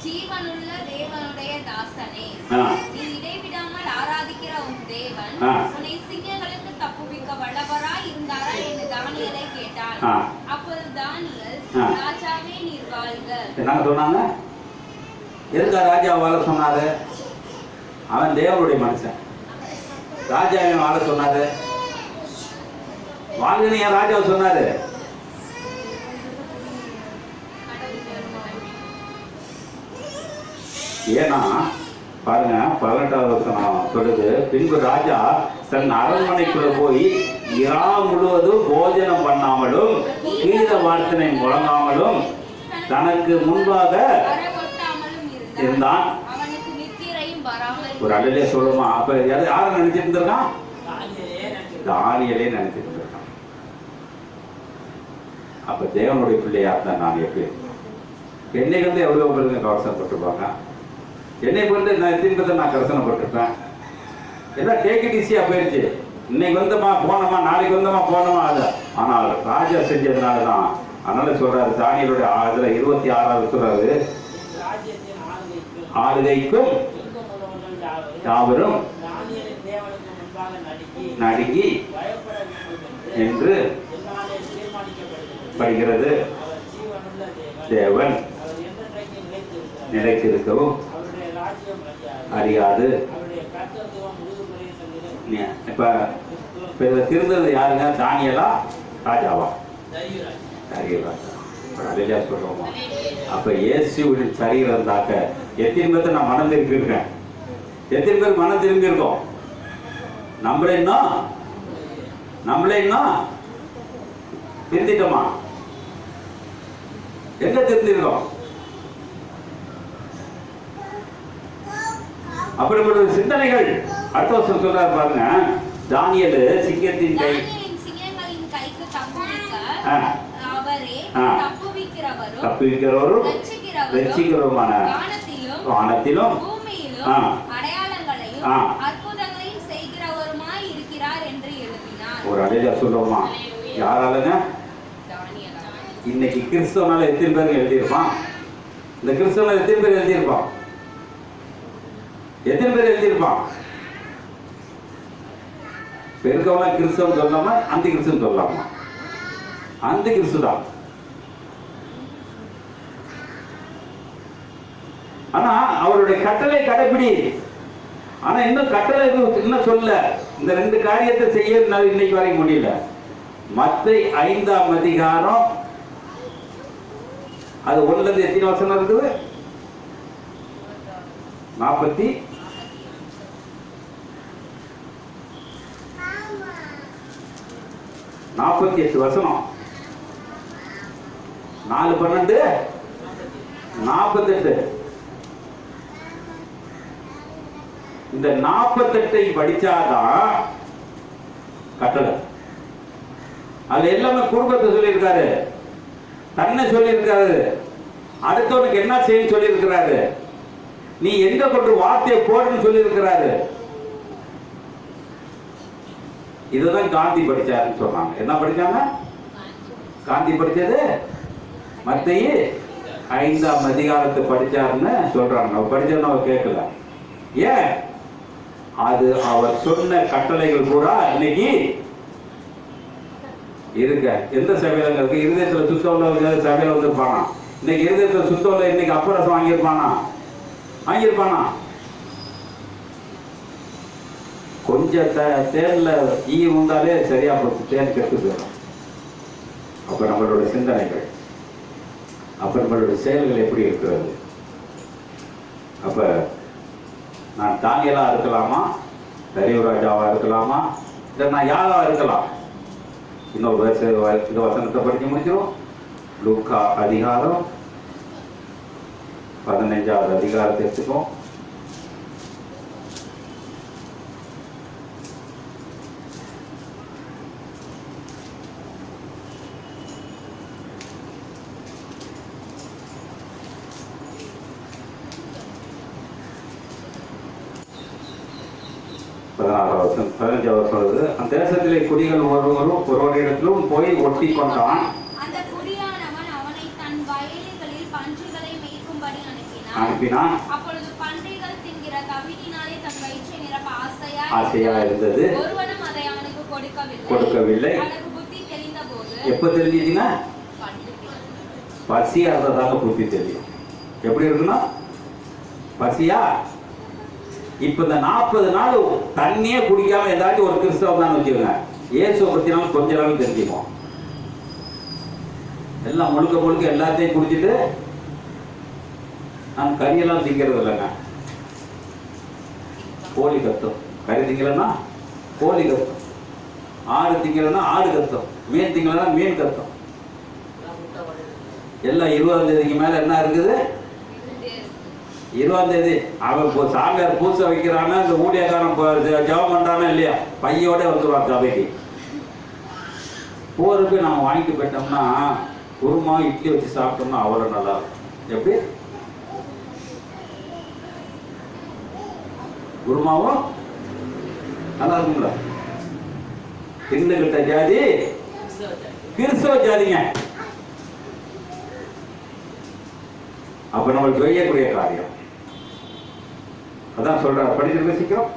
ஜீவனுள்ள தேவனுடைய தாசனே, நீ இடைவிடாமல் ஆராதிக்கிற உன் தேவன் உன்னை சிங்கங்களுக்கு தப்புவிக்க வல்லவராய் இருந்தாரா என்று தானியேலை கேட்டான். அப்பொழுது தானியேல், ராஜாவே நீர் வாழ்க. என்ன சொன்னாங்க? எதுக்கு ராஜா வாழ சொன்னாரு? அவன் தேவனுடைய மனுஷன். ராஜாவை வாழ சொன்னாரு. வாழ்கன்னு ஏன் ராஜாவை சொன்னாரு? ஏன்னா பாருங்க 18வது வசனம் சொல்லுது, பின்பு ராஜா தன் அரண்மனைக்குள்ள போய் இரா முழுவதும் போஜனம் பண்ணாமலும் கீத வார்த்தனை முழங்காமலும் தனக்கு முன்பாக இருந்தான். ஒரு அழலே சொல்லுமா? அப்ப யார நினைச்சிட்டு இருந்திருக்கான்? தானியலே நினைச்சிட்டு இருந்திருக்கான். அப்ப தேவனுடைய பிள்ளையா இருந்தா நான் எப்படி என்னை வந்து எவ்வளவு பேருங்க கவசப்பட்டிருப்பாங்க? என்னை பொறுத்து நான் தின்பத்தை நான் கவசனப்பட்டிருப்பேன். எல்லாம் டேக் இட் ஈஸியா போயிடுச்சு. இன்னைக்கு வந்தமா போனோமா, நாளைக்கு வந்தமா போனோமா. அது ஆனால் ராஜா செஞ்சதுனாலதான். அதனால சொல்றாரு தானியலுடைய அதுல 26வது சொல்றாரு, ஆளுகைக்கும் யாவரும் நடுங்கி என்று படுகிறது. தேவன் நிலைத்திருக்கவும் அறியாது. இப்ப திருந்தது யாருங்க? தானியலா ராஜாவா? அலையா சொல்றோமா? அப்ப இயேசுவின் சரீரம் இருந்தாக்க எத்தனை பேர்த்த நான் மனம் திருப்பி இருக்கேன்? எத்தனை பேர் மனம் திரும்பி இருக்கோம்? நம்மளே இன்னும் திருந்திட்டோமா? எங்க திருந்திருக்கோம்? அப்படிப்பட்ட சிந்தனைகள் அடுத்த வருஷம் சொல்றாரு பாருங்க. தானியேல் சிங்கத்தின் தப்புவிக்கிறவரும் ரட்சிக்கிறவருமான வானத்திலும் ஒரு அடையா சொல்றோமா? யாராலங்க? இன்னைக்கு கிறிஸ்தவனால எத்தனை பேர் எழுதியிருப்பான்? இந்த கிறிஸ்தவனால எத்தனை பேர் எழுதியிருப்பான்? எத்தனை பேர் எழுதியிருப்பான்? பெருக்கவெல்லாம் கிறிஸ்தவன் சொல்லாம அந்த கிறிஸ்தவன் சொல்லலாமா? அந்த கிறிஸ்து தான். ஆனா அவருடைய கட்டளை கடைபிடி. ஆனா இன்னும் கட்டளை இன்னும் சொல்ல. இந்த 2 காரியத்தை செய்ய இன்னைக்கு வரைக்கும் முடியல. மத்தேயு 5ஆம் அதிகாரம் அது 1ல இருந்து எத்தனை வசனம் இருக்குது? 48 வசனம். 4:12 48. இந்த 48 படிச்சாதான் கட்டளை. அது எல்லாமே குடும்பத்தை சொல்லியிருக்காரு, தன்னை சொல்லியிருக்காரு, அடுத்தவனுக்கு என்ன செய்ய சொல்லியிருக்கிறாரு, நீ எங்க கொண்டு வார்த்தையை போடுன்னு சொல்லியிருக்கிறாரு. இதுதான் காந்தி படிச்சாருன்னு சொன்னாங்க. என்ன படிச்சாங்க? காந்தி படிச்சது மத்தேயு 5ஆம் அதிகாரத்தை படிச்சாருன்னு சொல்றாங்க. படிச்சதுன்னு அவர் கேட்கல. ஏன்? அது அவர் சொன்ன கட்டளைகள் கூட இன்னைக்கு இருக்க. எந்த சபையில இருக்கு? இருதயத்துல சுத்தம் உள்ள சபையில வந்துருப்பானா? இன்னைக்கு இருதயத்துல சுத்தம் உள்ள இன்னைக்கு அப்பரசம் வாங்கியிருப்பானா? கொஞ்சம் தேன்ல ஈ உண்டாலே சரியா போச்சு, தேன் கெட்டு போயிடும். அப்ப நம்மளோட சிந்தனைகள், அப்ப நம்மளுடைய செயல்கள் எப்படி இருக்கிறது? அப்ப நான் தானியலா இருக்கலாமா, தரியுராஜாவா இருக்கலாமா, இல்லை நான் யாரா இருக்கலாம்? இன்னொரு வசனத்தை படிச்சு முடிச்சிடும். லூக்கா அதிகாரம் 15வது அதிகாரத்தை எடுத்துக்கோம். சொல்லுது, அந்த தேசத்திலே குடிகள் ஒருவரிடத்திலும் போய் ஒட்டி கொண்டான். அனுப்பினான். ஆசையா இருந்தது, கொடுக்கவில்லை. எப்ப தெரிஞ்சுச்சுன்னா பசியா இருந்ததாக புத்தி தெரியும். எப்படி இருக்குன்னா பசியா. இப்ப இந்த 40 நாள் தண்ணியே குடிக்காம ஏதாச்சும் ஒரு கிறிஸ்தவம் தான் வச்சுக்கோங்க, இயேசுவை பத்தினாலும் கொஞ்ச நாள் தெரிஞ்சுப்போம். எல்லாம் முழுக்க எல்லாத்தையும் குடிச்சிட்டு நான் கறியெல்லாம் திங்கிறது இல்லைங்க. கோழி கத்தும், கறி திங்கலன்னா கோழி கத்தும், ஆடு திங்கலன்னா ஆடு கத்தும், மீன் திங்கலன்னா மீன் கத்தும். எல்லாம் 20ஆம் தேதிக்கு மேல என்ன இருக்குது? 20ஆம் தேதி அவன் இப்போ சாமியார் பூசை வைக்கிறான்னா இந்த ஊழியக்காரன் ஜெபம் பண்றானா இல்லையா, பையோட வந்துடுவான் சபைக்கு. போறப்ப நம்ம வாங்கிட்டு போயிட்டோம்னா குருமா இட்லி வச்சு சாப்பிட்டோம்னா அவ்வளோ நல்லா இருக்கும். எப்படி? குருமாவும் நல்லா இருக்குங்களா? திண்டுக்கிட்ட ஜாதி கிறிஸ்தவ ஜாதிங்க. அப்ப நம்மளுக்கு செய்யக்கூடிய காரியம் அதான் சொல்றாரு. படிச்சிருக்க சீக்கிரம்.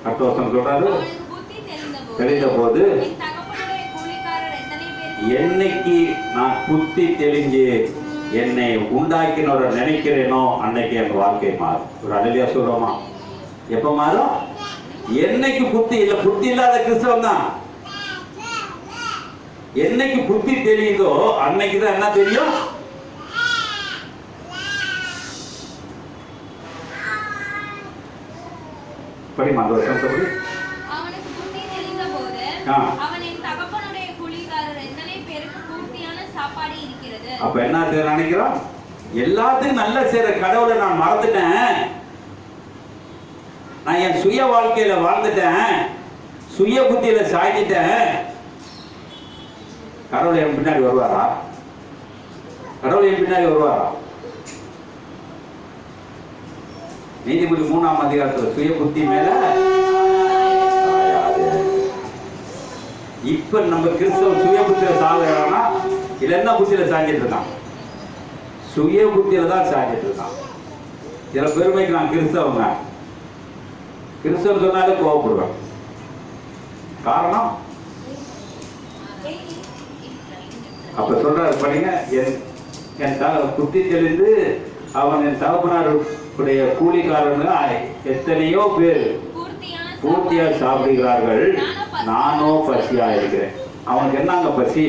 அடுத்த வருஷம் சொல்றாரு, தெளிந்த போது என்னைக்கு நான் புத்தி தெளிஞ்சு என்னை உண்டாக்கினோட நினைக்கிறேனோ அன்னைக்கு என் வாழ்க்கை மாறும். ஒரு அழகியா சொல்றோமா? எப்ப மாறும்? என்னைக்கு புத்தி இல்ல, புத்தி இல்லாத கிறிஸ்தவம் தான். என்னைக்கு புத்தி தெரியுதோ அன்னைக்குதான் என்ன தெரியும்? படிமா அந்த வருஷம் படி. அவனுக்கு புத்தி தெரிந்த போது அவன் என் தகப்பனுடைய கூலிக்காரர் எத்தனை பேருக்கு பூர்த்தியான சாப்பாடு இருக்கிறது. அப்ப என்ன நினைக்கிறோம்? எல்லாத்துக்கும் நல்ல செய்யற கடவுளை நான் மறந்துட்டேன். நான் என் சுய வாழ்க்கையில வாழ்ந்துட்டேன், சுய புத்தியில சாய்ஞ்சிட்டேன். கடவுள் என் பின்னாடி வருவாரா? கடவுள் என் பின்னாடி வருவாரா? நீதிபதி 3ஆம் அதிகாரத்துல சுய புத்தி மேல இப்ப நம்ம கிறிஸ்தவ சுய புத்தியில சாகுறானா இல்ல என்ன புத்தியில சாஞ்சிட்டு இருக்கான்? சுய புத்தியில தான் சாஞ்சிட்டு இருக்கான். சில பெருமைக்கு நான் கிறிஸ்தவங்க, கிறிஸ்தவன் சொன்னாலே கோவப்படுவேன். காரணம் அப்ப சொல்றாரு படிங்க, என் புத்தி தெளிந்து அவன் என் தகப்பனாருடைய கூலிக்காரர்கள் எத்தனையோ பேர் பூர்த்தியா சாப்பிடுகிறார்கள், நானோ பசியா இருக்கிறேன். அவனுக்கு என்னங்க பசி?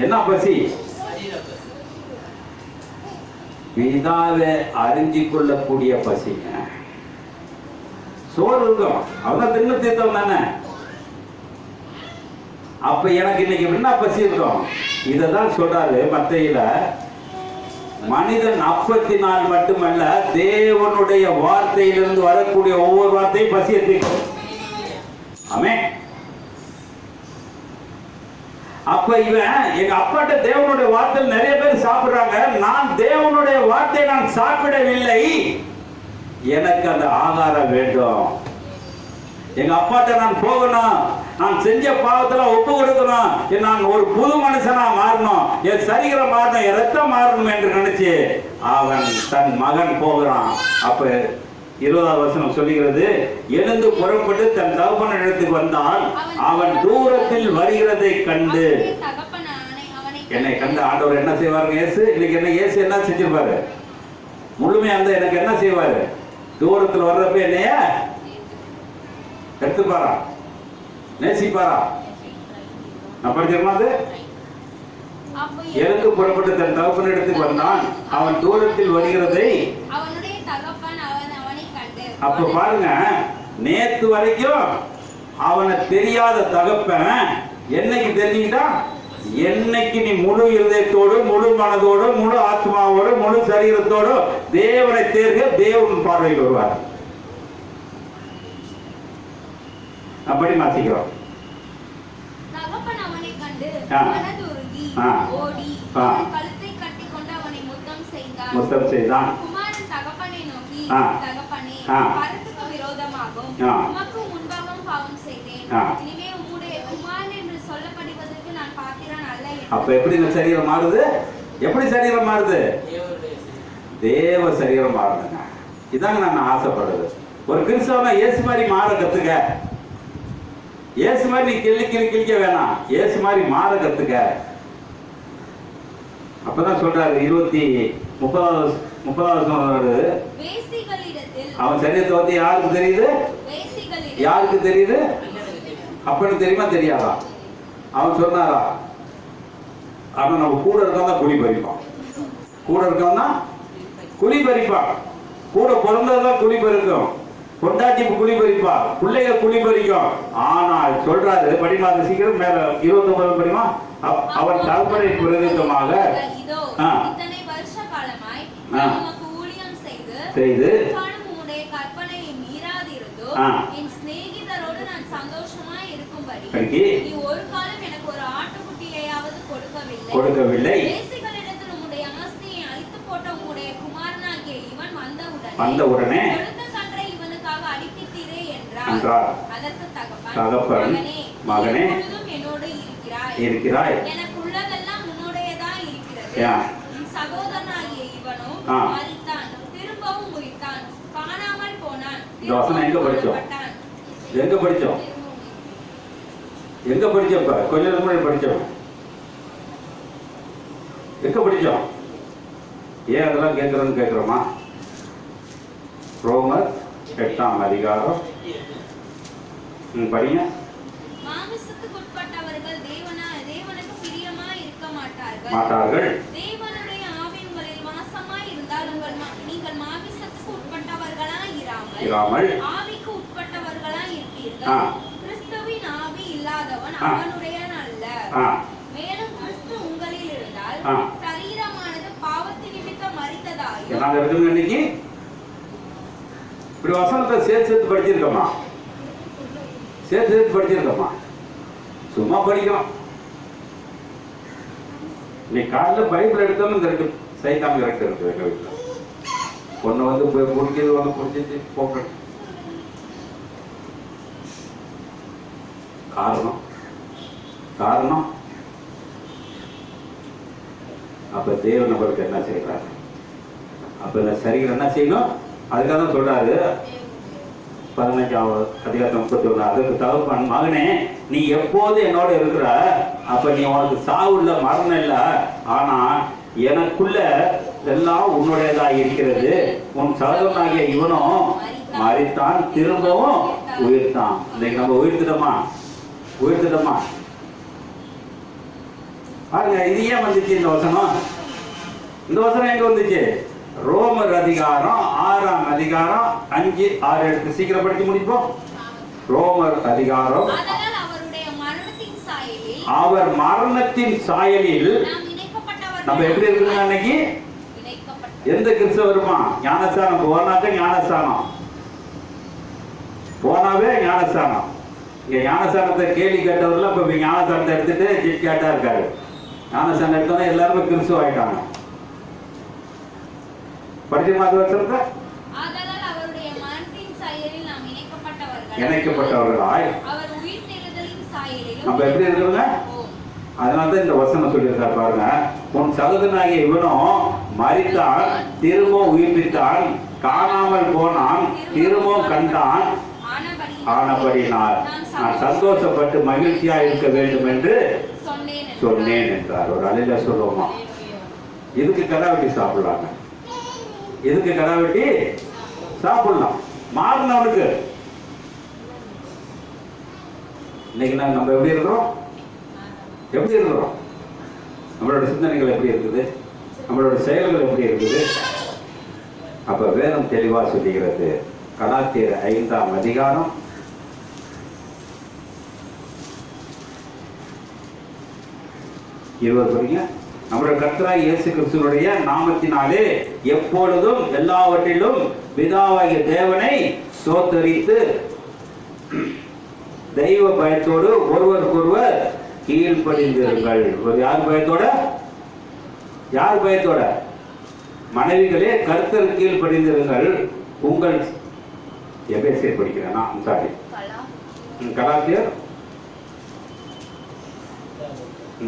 என்ன பசி? பிதாவை அறிஞ்சு கொள்ளக்கூடிய பசிங்க. சோறு இருக்கும், அவன் தின்னு தீர்த்தம் தானே. அப்ப எனக்கு இன்னைக்கு என்ன பசி இருக்கும்? இததான் சொல்றாரு மத்தேயுல, மனிதன் அப்பத்தினால் மட்டுமல்ல தேவனுடைய வார்த்தையிலிருந்து வரக்கூடிய ஒவ்வொரு வார்த்தையும் பசியை தீர்க்கும். ஆமென். அப்ப இவன் எங்க அப்பாட்ட தேவனுடைய வார்த்தையில் நிறைய பேர் சாப்பிடுறாங்க, நான் தேவனுடைய வார்த்தையை நான் சாப்பிடவில்லை, எனக்கு அந்த ஆகாரம் வேண்டும். எங்க அப்பாட்ட நான் போகணும், நான் செஞ்ச பாவத்துல ஒப்பு கொடுக்கணும், நான் ஒரு புது மனுஷனா மாறணும், என் சரீரம் மாறணும், என் ரத்தம் மாறணும் என்று நினைச்சு அவன் தன் மகன் போகிறான். அப்ப 20ஆவது வசனம் சொல்லுகிறது, எழுந்து புறப்பட்டு தன் தகப்பன் இடத்துக்கு வந்தான். அவன் தூரத்தில் வருகிறதை கண்டு, என்னை கண்டு ஆண்டவர் என்ன செய்வாருங்க? இயேசு இன்னைக்கு என்ன, இயேசு என்ன செஞ்சிருப்பாரு? முழுமையா அந்த எனக்கு என்ன செய்வாரு? தூரத்தில் வர்றப்ப என்னைய எடுத்துப்பாரா, நேசிப்பாரா? நான் படிச்சிருமா? அது எழுந்து புறப்பட்டு தன் தகப்பன் இடத்துக்கு வந்தான், அவன் தூரத்தில் வருகிறதை. அப்ப பாருங்க, நேத்து வரைக்கும் அவனை தெரியாத தகப்பன் என்னைக்கு தெரிஞ்சுக்கிட்டா? என்னைக்கு நீ முழு இருதயத்தோடு, முழு மனதோடு, முழு ஆத்மாவோடு, முழு சரீரத்தோடு தேவனை தேர்க, தேவன் பார்வையில் வருவார். அப்படி மாத்திக்கிறோம். தகப்பன் அவனை கண்டு மனதுருகி ஓடி கழுத்தை கட்டிக்கொண்டு அவனை முத்தம் செய்தான். குமாரன் தகப்பனை நோக்கி, தகப்பனே, பரத்துக்கு விரோதமாகும் உமக்கு முன்பாகவும் பாவம் செய்தேன், இனிமே உம்முடைய குமாரன் என்று சொல்லப்படுவதற்கு நான் பாத்திரன் அல்ல. அப்ப எப்படி இந்த சரீரம் மாறுது? எப்படி சரீரம் மாறுது? தேவ சரீரம் மாறுதுங்க. இதாங்க நான் ஆசைப்படுறது. ஒரு கிறிஸ்தவனா இயேசு மாதிரி மாற கத்துக்க. இயேசு மாதிரி நீ கிழிக்க வேணாம், இயேசு மாதிரி மாற கத்துக்க. அப்பதான் சொல்றாரு 30வது அவன் சரீரத்தை பத்தி யாருக்கு தெரியுது? யாருக்கு தெரியுது? அப்பன்னு தெரியுமா தெரியாதா? அவன் சொன்னாரா? அவன் நம்ம கூட இருக்கவன் தான் குழி பறிப்பான், கூட இருக்கவன் தான் குழி பறிப்பான், கூட பிறந்ததுதான் குழி பறிக்கும். பொண்டாட்டி குழி பறிப்பா, பிள்ளைங்க குழி பறிக்கும். ஆனால் சொல்றாரு படிமா, அது சீக்கிரம் மேல 29 படிமா. அவர் தகப்பனை பிரதித்தமாக இதோ இத்தனை வருஷ காலமாய் உமக்கு ஊழியம் செய்து உம்முடைய கற்பனையை மீறாதிருந்தோ என் சிநேகிதரோடு நான் சந்தோஷமாய் இருக்கும்படி நீ ஒரு காலம் எனக்கு ஒரு ஆட்டுக்குட்டியையாவது கொடுக்கவில்லை. தேசிகளிடத்தில் உம்முடைய ஆஸ்தியை அழித்து போட்ட உம்முடைய குமாரனாகிய இவன் வந்தவுடனே இவனுக்காக அடிப்பித்தீரே என்றார். அதற்கு தகப்பன், மகனே என்னோடு இருக்கிறாய், எனக்கு உள்ளதெல்லாம் உன்னுடையதாய் இருக்கிறது. உன் சகோதரனாகிய இவனும் மரித்தான், திரும்பவும் உயிர்த்தான், காணாமல் போனான். எங்க படிச்சோம்? கொஞ்ச நேரம் முன்னாடி படிச்சோம். எங்க படிச்சோம்? ஏன் அதெல்லாம் கேட்கிறோமா? ரோமர் 8ஆம் அதிகாரம் படிங்க. மாம்சத்துக்கு உட்பட்டவர்கள் தேவனுக்கு பிரியமாய் இருக்க மாட்டார்கள். தேவனுடைய ஆவி உங்களில் வாசமாய் இருந்தால் நீங்கள் மாம்சத்துக்கு உட்பட்டவர்களாய் இராமல் ஆவிக்கு உட்பட்டவர்களாய் இருப்பீர்கள். கிறிஸ்துவின் ஆவி இல்லாதவன் அவனுடையவன் அல்ல. மேலும் கிறிஸ்து உங்களில் இருந்தால் சரீரமானது பாவத்தின் நிமித்தம் மரித்ததாயும். நாங்க இருக்கிறது இன்னைக்கு இப்படி வசனத்தை சேர்த்து படிச்சிருக்கோமா? சேர்த்து படிச்சிருக்கோமா? சும்மா படிக்கிறோம். நீ காலைல பைபிள் எடுத்தாலும் இந்த ரெண்டு சைத்தாம கரெக்ட் இருக்கு எங்க வீட்டில். ஒன்று வந்து முடிக்கிறது, ஒன்று புரிஞ்சிட்டு போக. காரணம் அப்ப தேவன் நம்மளுக்கு என்ன செய்யறாரு? அப்ப இந்த சரீரம் என்ன செய்யணும்? அதுக்காக தான் சொல்றாரு 15ஆம் அதிகாரம் 31. அதுக்கு தகப்பன், மகனே நீ எப்போது என்னோட இருக்கிற, அப்ப நீ உனக்கு சாவு இல்ல, மரணம் இல்ல, ஆனா எனக்குள்ள எல்லாம் உன்னுடையதா இருக்கிறது. உன் சகோதரனாகிய இவனும் மரித்தான், திரும்பவும் உயிர்த்தான். இன்னைக்கு நம்ம உயிர்த்துட்டோமா? பாருங்க, இது ஏன் வந்துச்சு இந்த வசனம்? இந்த வசனம் எங்க வந்துச்சு? ரோமர் அதிகாரம் 6ஆம் அதிகாரம் 5, 6 எடுத்து சீக்கிரம் படிச்சு முடிப்போம். ரோமர் அதிகாரம். அவர் மரணத்தின் சாயலில் நம்ம எப்படி இருக்குங்க? அன்னைக்கு எந்த கிறிஸ்தவருமா ஞானஸ்தானம் போனாவே ஞானஸ்தானம். இங்க ஞானஸ்தானத்தை கேள்வி கேட்டவர்கள் இப்ப ஞானஸ்தானத்தை எடுத்துட்டு ஜிட் கேட்டா இருக்காரு. ஞானஸ்தானம் எடுத்தோன்னா எல்லாருமே கிறிஸ்துவ ஆயிட்டாங்க. இணைக்கப்பட்டவர்களாய் நம்ம எப்படி இருக்கிறோங்க? அதனாலதான் இந்த வசனம் சொல்லியிருக்காரு பாருங்க. உன் சகோதரனாகிய இவனும் மரித்தான், திரும்பவும் உயிர்ப்பித்தான், காணாமல் போனான், திரும்பவும் கண்டான். ஆனபடினால் நான் சந்தோஷப்பட்டு மகிழ்ச்சியா இருக்க வேண்டும் என்று சொன்னேன் என்றார். ஒரு அலையில சொல்லுவோமா? இதுக்கு கடாவட்டி சாப்பிடலாங்க. எதுக்கு கடாவட்டி சாப்பிடலாம்? மாறினவனுக்கு. இன்னைக்கு நம்ம எப்படி இருக்கிறோம்? நம்மளோட சிந்தனைகள் எப்படி இருக்குது? நம்மளோட செயல்கள் எப்படி இருக்குது? அப்ப வேதம் தெளிவா சொல்லுகிறது. கலாத்தியர் 5ஆம் அதிகாரம் 20 படிங்க. நம்முடைய கர்த்தராகிய இயேசு கிறிஸ்துவினுடைய நாமத்தினாலே எப்பொழுதும் எல்லாவற்றிலும் பிதாவாகிய தேவனை ஸ்தோத்தரித்து தெய்வ பயத்தோடு ஒருவருக்கொருவர் கீழ்ப்படிந்திருங்கள். யார் பயத்தோட? மனைவிகளே கர்த்தர் கீழ்ப்படிந்திருங்கள். உங்கள் எபேசியர் படிக்கிறேன்னா சாரி, கலாத்தியர்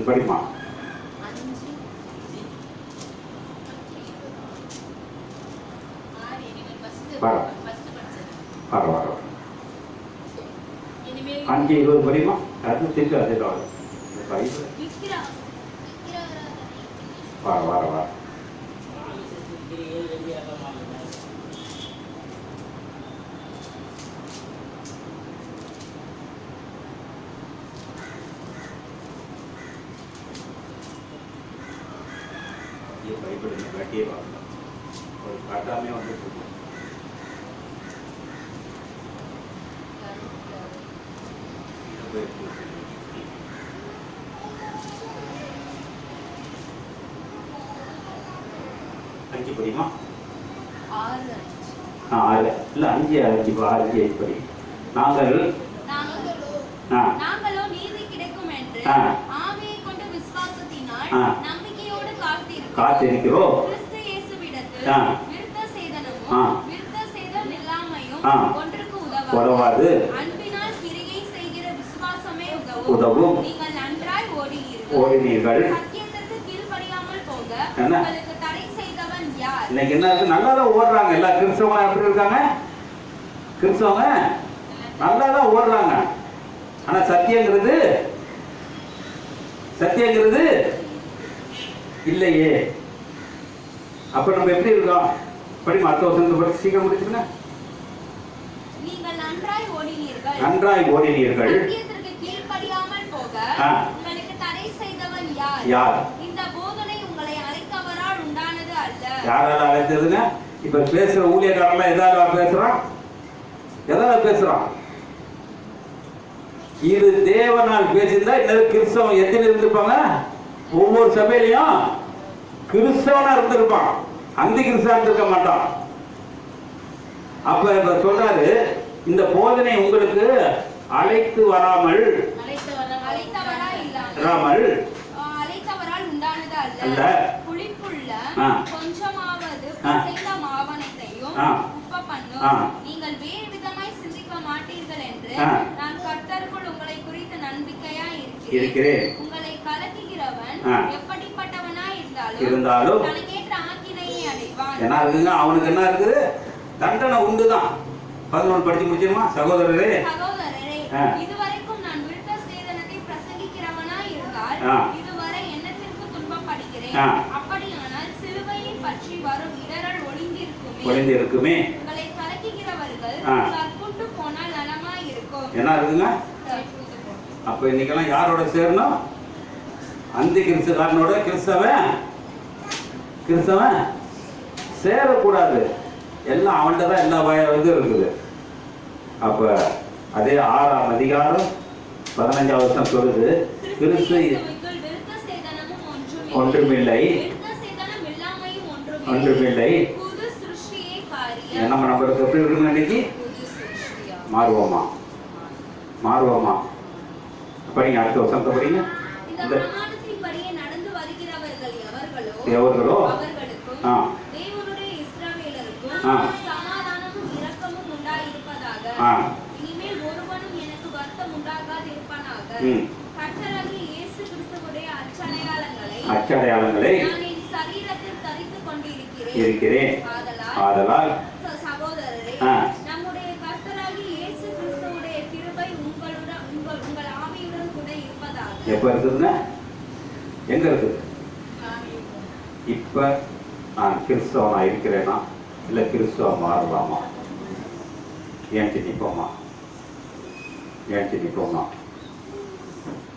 படிமா. வர 5:20 படிமா. அது திருப்பி அதே வர பைபிள் காட்டியே வாங்க. ஒரு காட்டாமே வந்து அஞ்சு படியுமா? 6 6 இல்ல 5 5 படி. நாங்களோ நீதி கிடைக்கும் என்று ஆவியை கொண்டு விசுவாசத்தினால் நம்பிக்கையோடு காத்திருக்கிறோம். கிறிஸ்து இயேசுவிடத்தில் விருத்த சேதனமும் விருத்த சேதனம் இல்லாமையும் ஒன்றுக்கு உதவாது. அன்பினால் கிரியை செய்கிற விசுவாசமே உதவும். நீங்கள் நன்றாய் ஓடினீர்கள். சத்தியத்திற்கு கீழ்ப்படியாமல் போக உங்களுக்கு தடை செய்தவன் யார்? இன்னைக்கு என்ன இருக்கு? நல்லா தான் ஓடுறாங்க. எல்லா கிறிஸ்தவங்க எப்படி இருக்காங்க? கிறிஸ்தவங்க நல்லா தான் ஓடுறாங்க. ஆனா சத்தியங்கிறது இல்லையே. அப்ப நம்ம எப்படி இருக்கோம்? படிமா, அடுத்த வருஷம் படிச்சு சீக்கிரம் முடிச்சுங்க. நீங்கள் நன்றாய் ஓடினீர்கள். சத்தியத்திற்கு கீழ்ப்படியாமல் போக உங்களுக்கு தடை செய்தவன் யார்? இந்த போதனை உங்களை அழைத்தவரால் உண்டானது அல்ல. யாரால அழைத்ததுங்க? இப்ப பேசுற ஊழியக்காரன்லாம் எதால பேசுறான்? இது தேவனால் பேசியிருந்தா இன்னொரு கிறிஸ்தவன் எத்தனை இருந்திருப்பாங்க? ஒவ்வொரு சபையிலையும் கிறிஸ்தவனா இருந்திருப்பான், அந்த கிறிஸ்தவன் இருந்திருக்க மாட்டான். அப்ப சொல்றாரு, இந்த போதனை உங்களுக்கு அழைத்து வராமல் உண்டானது அல்ல. புளிப்புள்ள கொஞ்சமாவது மாவனத்தையும் உப்ப பண்ணும். நீங்கள் வேறு விதமாய் சிந்திக்க மாட்டீர்கள் என்று நான் கர்த்தருக்குள் உங்களை குறித்து நம்பிக்கையா இருக்கிறேன். உங்களை கலக்குகிறவன் எப்படிப்பட்டவனாய் இருந்தாலும் தனக்கேற்ற ஆக்கினையை அடைவான். என்ன இருக்குங்க? அவனுக்கு என்ன இருக்குது? தண்டனை உண்டுதான். 11 படிச்சு முடிச்சிருமா? சகோதரரே, இதுவரைக்கும் நான் விருத்த சேதனத்தை பிரசங்கிக்கிறவனாய் இருந்தால் இதுவரை என்னத்திற்கு துன்பப்படுகிறேன். அப்படியானால் சிலுவையை பற்றி வரும் இடரல் ஒளிந்திருக்குமே. உங்களை கலக்குகிறவர்கள் கற்புண்டு போனால் நலமாய் இருக்கும். என்ன இருக்குங்க? அப்ப இன்னைக்கெல்லாம் யாரோட சேரணும்? அந்த கிறிஸ்தவனோட. கிறிஸ்தவன் சேரக்கூடாது. எல்லாம் அவன்கிட்ட தான் எல்லா இது இருக்குது. அப்ப அதே 6ஆம் அதிகாரம் 15ஆம் வசனம் சொல்லுது, கிறிஸ்து ஒன்றுமில்லை. நம்ம நம்பருக்கு எப்படி இருக்கணும்? இன்னைக்கு மாறுவோமா? படிங்க, அடுத்த வசனத்தை படிங்க. எவர்களோ சமாதானமும் இரக்கமும் உண்டாயிருப்பதாக. இனிமேல் ஒருவனும் எனக்கு வருத்தம் உண்டாகாதிருப்பானாக. கர்த்தராகிய இயேசு கிறிஸ்துவுடைய அச்சடையாளங்களை நான் என் சரீரத்தில் தரித்துக் கொண்டிருக்கிறேன். ஆதலால் சகோதரரே, நம்முடைய கர்த்தராகிய இயேசு கிறிஸ்துவுடைய கிருபை உங்கள் ஆவியுடன் கூட இருப்பதாக. எப்ப இருக்குதுங்க? எங்க இருக்குது? இப்ப நான் கிறிஸ்தவனா இருக்கிறேனா இல்ல கிறிஸ்துவ மாறலாமா? ஏன் நிற்போமா?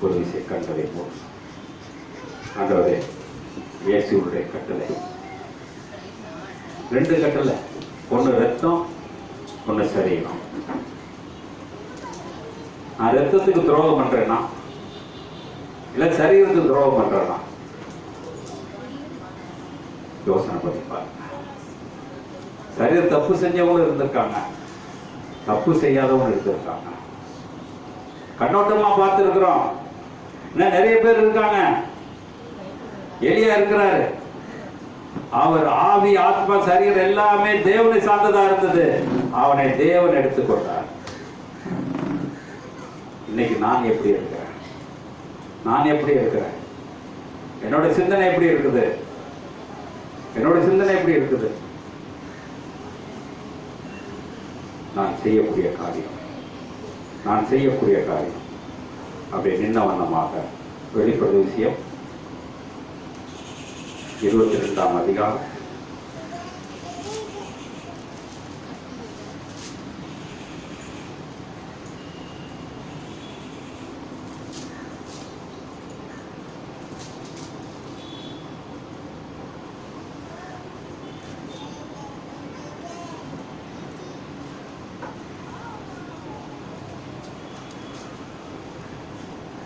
ஒரு விஷயம் கண்டறிப்போம். ஆண்டவரே, இயேசுவுடைய கட்டளை 2 கட்டளை. ஒன்று ரத்தம், ஒன்று சரீரம். நான் ரத்தத்துக்கு துரோகம் பண்றேன்னா இல்ல சரீரத்துக்கு துரோகம் பண்றேன்னா யோசனை பண்ணிப்பாரு. சரீர தப்பு செஞ்சவங்களும் இருந்திருக்காங்க, தப்பு செய்யாதவங்களும் இருந்திருக்காங்க. கண்ணோட்டமா பார்த்துருக்கிறோம். நிறைய பேர் இருக்காங்க. எலியா இருக்கிறாரு. அவர் ஆவி, ஆத்மா, சரீரம் எல்லாமே தேவனை சார்ந்ததா இருந்தது. அவனை தேவன் எடுத்துக்கொண்டார். இன்னைக்கு நான் எப்படி இருக்கிறேன்? என்னோட சிந்தனை எப்படி இருக்குது? நான் செய்யக்கூடிய காரியம் அப்படி நின்ன வண்ணமாக வெளிப்படுத்த விஷயம் 22ஆம் அதிகாரம் 22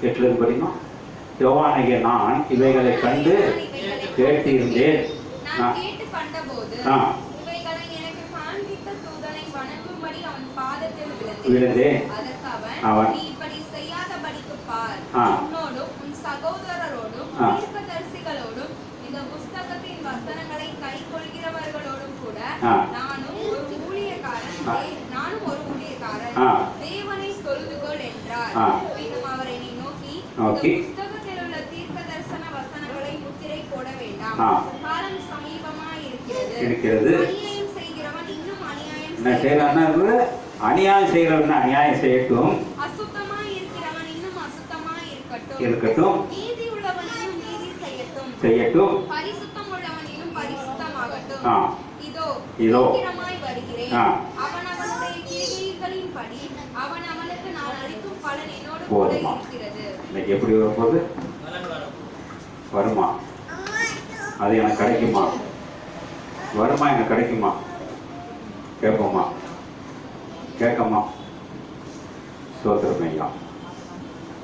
8 படிக்கணும். யோவானாகிய நான் இவைகளை கண்டு கேட்டிருந்தேன். நான் கேட்டு கண்டபோது இவைகளை எனக்கு காண்பித்த தூதனை வணங்கும்படி அவன் பாதத்தில் விழுந்தேன். அதற்கு அவன், நீ இப்படி செய்யாதபடிக்கு பார், உன்னோடும் உன் சகோதரரோடும் தீர்க்கதரிசிகளோடும் இந்த புஸ்தகத்தின் வசனங்களை கைக்கொள்கிறவர்களோடும் கூட நானும் ஒரு ஊழியக்காரன் தேவனை தொழுதுகொள் என்றார். பின்னும் அவர் என்னை நோக்கி, புஸ்தகத்தில் உள்ள தீர்க்க தரிசன வசனங்களை முத்திரை போட வேண்டாம், காலம் சமீபமாய் இருக்கிறது. அநியாயம் செய்கிறவன் இன்னும் அநியாயம் செய்கிறவன் அநியாயம் செய்யட்டும், அசுத்தமாய் இருக்கிறவன் இன்னும் அசுத்தமாய் இருக்கட்டும், நீதி உள்ளவன் இன்னும் நீதி செய்யட்டும், பரிசுத்தம் உள்ளவன் இன்னும் பரிசுத்தமாகட்டும். இதோ சீக்கிரமாய் வருகிறேன். அவனவனுடைய கிரியைகளின்படி அவனவனுக்கு நான் அளிக்கும் பலன் என்னோடு கூட இருக்கிறது. இன்னைக்கு எப்படி வரப்போகுது? வருமா? அது எனக்கு கிடைக்குமா? வருமா? எனக்கு கிடைக்குமா? கேட்போமா? கேட்கமா? சோதரம் ஐயா,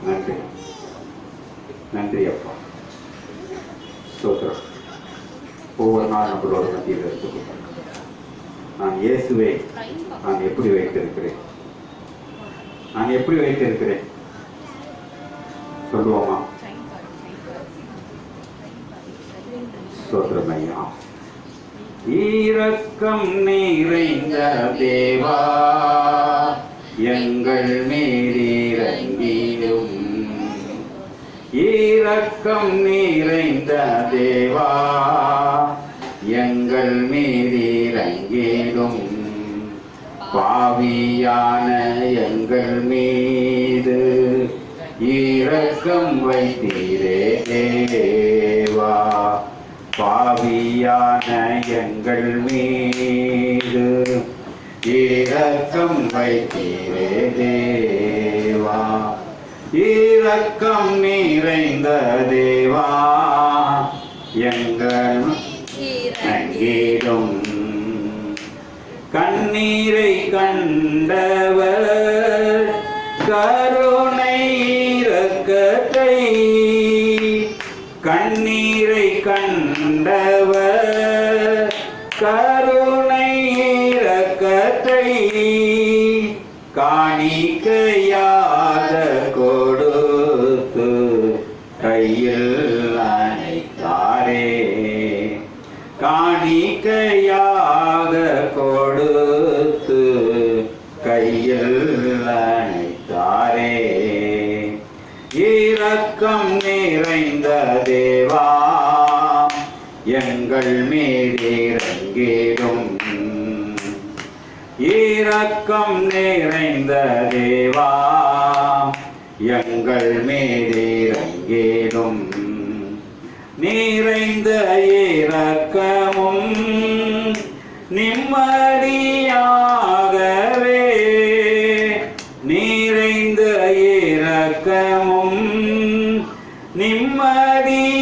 நன்றி நன்றி அப்பா, சோதரம். ஒவ்வொரு நாள் நம்மளோட மத்தியில் எடுத்துக்கொள்ள நான் இயேசுவை நான் எப்படி வைத்திருக்கிறேன்? நான் எப்படி வைத்திருக்கிறேன் சொல்லுவோமா? சோதரம் ஐயா. இரக்கம் நிறைந்த தேவா எங்கள் மீதிறங்கிடும், இரக்கம் நிறைந்த தேவா எங்கள் மீதிறங்கிடும், பாவியான எங்கள் மீது இரக்கம் வைத்தீரே தேவா, பாவியான எங்கள் மீது இரக்கம் வைத்தீரே தேவா, இரக்கம் நிறைந்த தேவா எங்கள் இறங்கிடும், கண்ணீரை கண்டவர் கருணை இரக்கத்தை, கண்ணீரை கண்டவர் கருணை இரக்கத்தை காணிக்கையாக கொடுத்து கையில் அணைத்தாரே, காணிக்கையாக கொடுத்து கையில் அணைத்தாரே, இரக்கம் நிறைந்த தேவா எங்கள் மீதிறங்கிடும், இரக்கம் நிறைந்த தேவா எங்கள் மீதிறங்கிடும், நிறைந்த இரக்கமும் நிம்மதியாகவே, நிறைந்த இரக்கமும் நிம்மதியாகவே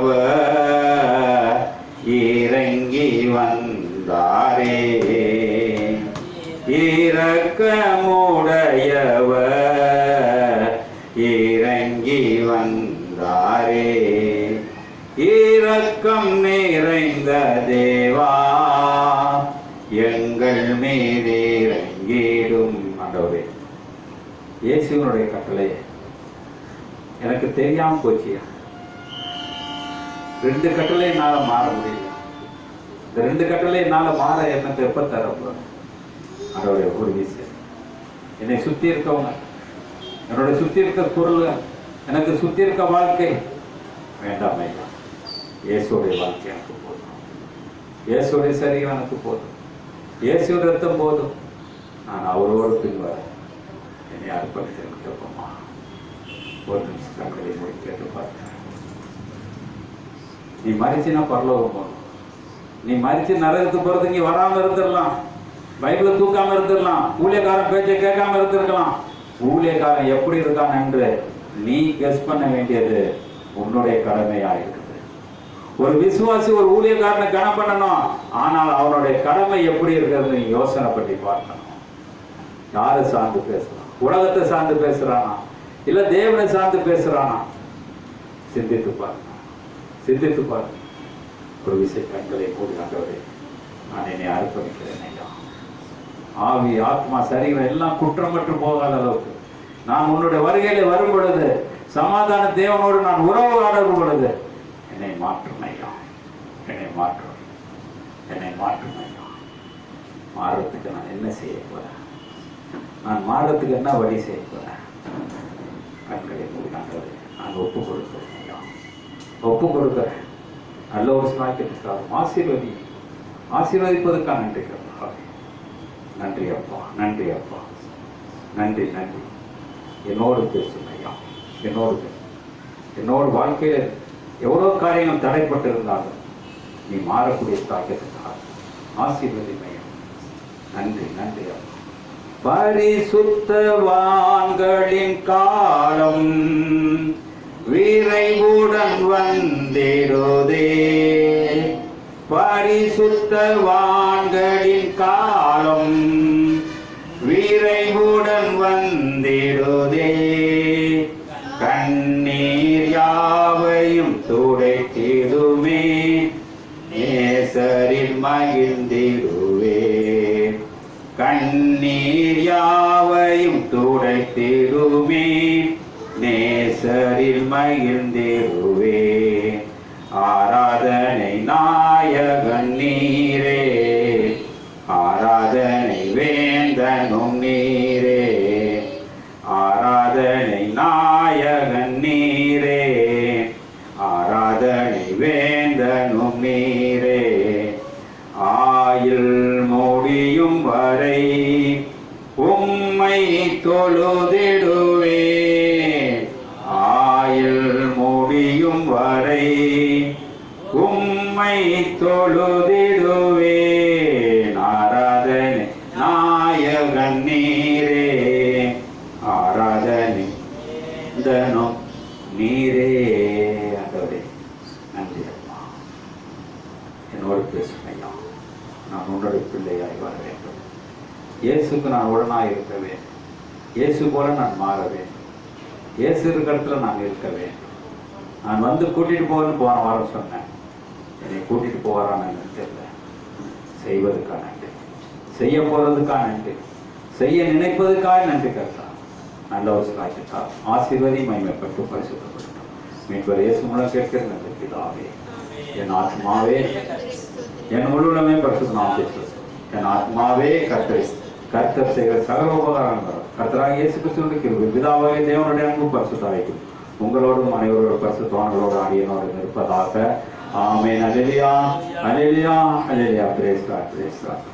இரக்கமுடையவர் இறங்கி வந்தாரே, இரக்கமுடையவர் இறங்கி வந்தாரே, இரக்கம் நிறைந்த தேவா எங்கள் மீதிறங்கிடும். ஆண்டவரே, இயேசுவினுடைய கட்டளை எனக்கு தெரியாம போச்சியா. 2 கட்டளை என்னால மாற முடியல. இந்த 2 கட்டளை என்னால மாற எனக்கு எப்ப தரப்படும்? அதோடைய ஒரு விஷயம், என்னை சுத்தி இருக்கவங்க, என்னோட சுத்தி இருக்க பொருள்கள், எனக்கு சுத்தி இருக்க வாழ்க்கை வேண்டாம் ஐயா. இயேசுடைய வாழ்க்கை எனக்கு போதும், இயேசுடைய சரீரம் எனக்கு போதும், இயேசுடைய ரத்தம் போதும். நான் அவரோடு பின்வர என்னை அர்ப்பணித்திருக்கப்போமா? ஒரு நிமிஷம் கண்களை மூடி கேட்டு பார்த்தேன். நீ மறிச்சுன்னா பரலோகம் போகணும், நீ மறிச்சு நரகத்துக்கு போறது இங்க வராம இருந்துடலாம், பைபிளை தூக்காம இருந்துடலாம், ஊழியக்காரன் பேச்சை கேட்காம இருந்திருக்கலாம். ஊழியக்காரன் எப்படி இருக்கான் என்று நீ கெஸ் பண்ண வேண்டியது உன்னுடைய கடமையா இருக்குது. ஒரு விசுவாசி ஒரு ஊழியக்காரனை கனம் பண்ணணும், ஆனால் அவனுடைய கடமை எப்படி இருக்கிறது நீ யோசனை பண்ணி பார்க்கணும். யாரை சார்ந்து பேசுறான்? உலகத்தை சார்ந்து பேசுறானா, இல்ல தேவனை சார்ந்து பேசுறானா? சிந்தித்து பாருங்க, சிந்தித்து பாருங்க. ஒரு விஷய கண்களை மூடி ஆண்டவரே, நான் என்னை அர்ப்பணிக்கிறேன் ஐயா. ஆவி ஆத்மா சரீரம் எல்லாம் குற்றமற்று போகாத அளவுக்கு நான் உன்னுடைய வருகையில வரும் பொழுது, சமாதான தேவனோடு நான் உறவு ஆடும் பொழுது என்னை மாற்றும் ஐயா, என்னை மாற்றும், என்னை மாற்றும் ஐயா. மாறுறதுக்கு நான் என்ன செய்ய போறேன்? நான் மாறுறதுக்கு என்ன வழி செய்ய போறேன்? கண்களை மூடினாங்களே, நான் ஒப்பு கொடுக்கிறேன் ஐயா, ஒப்பு கொடுக்கிறேன். நல்ல ஒரு சாக்கியத்துக்காக ஆசீர்வதி, ஆசீர்வதிப்பதற்காக நன்றி கர்த்தாவே. நன்றி அப்பா, நன்றி அப்பா, நன்றி நன்றி. என்னோடு பேசும் ஐயா, என்னோடு பேசும். என்னோட வாழ்க்கையில் எவ்வளோ காரியங்கள் தடைப்பட்டிருந்தாலும் நீ மாறக்கூடிய சாக்கியத்துக்காக ஆசீர்வதி மையம். நன்றி நன்றி அப்பா. பரிசுத்தவான்களின் காலம் விரைவுடன் வந்திடுதே, பரிசுத்தவான்களின் காலம் விரைவுடன் வந்திடுதே. கண்ணீர் யாவையும் துடைத்திடுமே, நேசரில் மகிழ்ந்திடுவே. கண்ணீர் யாவையும் துடைத்திடுமே, நேசரில் மகிழ்ந்திடுவே. ஆராதனை நாயகன் நீரே, ஆராதனை வேந்தனும் நீரே, ஆராதனை நாயகன் நீரே, ஆராதனை வேந்தனும் நீரே. ஆயுள் முடியும் வரை உம்மை தொழுதிடுவே, ஆயுள் முடியும் வரை உம்மை தொழுதிடுவே. ஆராதனை நாயகன் நீரே, ஆராதனை தனம் நீரே. ஆண்டவரே நன்றி அப்பா. என்னோடு பேசும் ஐயா, நான் உன்னுடைய பிள்ளையாய் வர வேண்டும். இயேசுக்கு நான் உடனாய் இருக்க வேண்டும். இயேசு போல நான் மாற வேண்டும். இயேசு இருக்கிற இடத்துல நான் இருக்க வேண்டும். நான் வந்து கூட்டிட்டு போவேன்னு போன வாரம் சொன்னேன். என்னை கூட்டிட்டு போவாரான்னு தெரியல. செய்வதற்காக நன்றி, செய்ய போறதுக்காக நன்றி, செய்ய நினைப்பதற்காக நன்றி கர்த்தா. நல்ல ஒரு சாட்சியத்தா ஆசீர்வதி மகிமைப்பட்டு பரிசுத்தப்பட்டோம். மீட்பர் இயேசு மூலம் கேட்கிற நன்றி பிதாவே. என் ஆத்மாவே என் முழுவதுமே பரிசுத்த நாமத்தை சொல்லு. என் ஆத்மாவே கர்த்தரை, கர்த்தர் செய்கிற சகல உபகாரங்கள் கர்த்தராக இயேசு கிறிஸ்துவின் கிருபை பிதாவாகிய தேவனுடைய அன்பு பரிசுத்தமாகும் உங்களோடும் அனைவரோட பரிசுத்தவான்களோடு அடியனோடு இருப்பதாக. ஆமென். அல்லேலூயா, அல்லேலூயா, அல்லேலூயா. Praise God, praise God.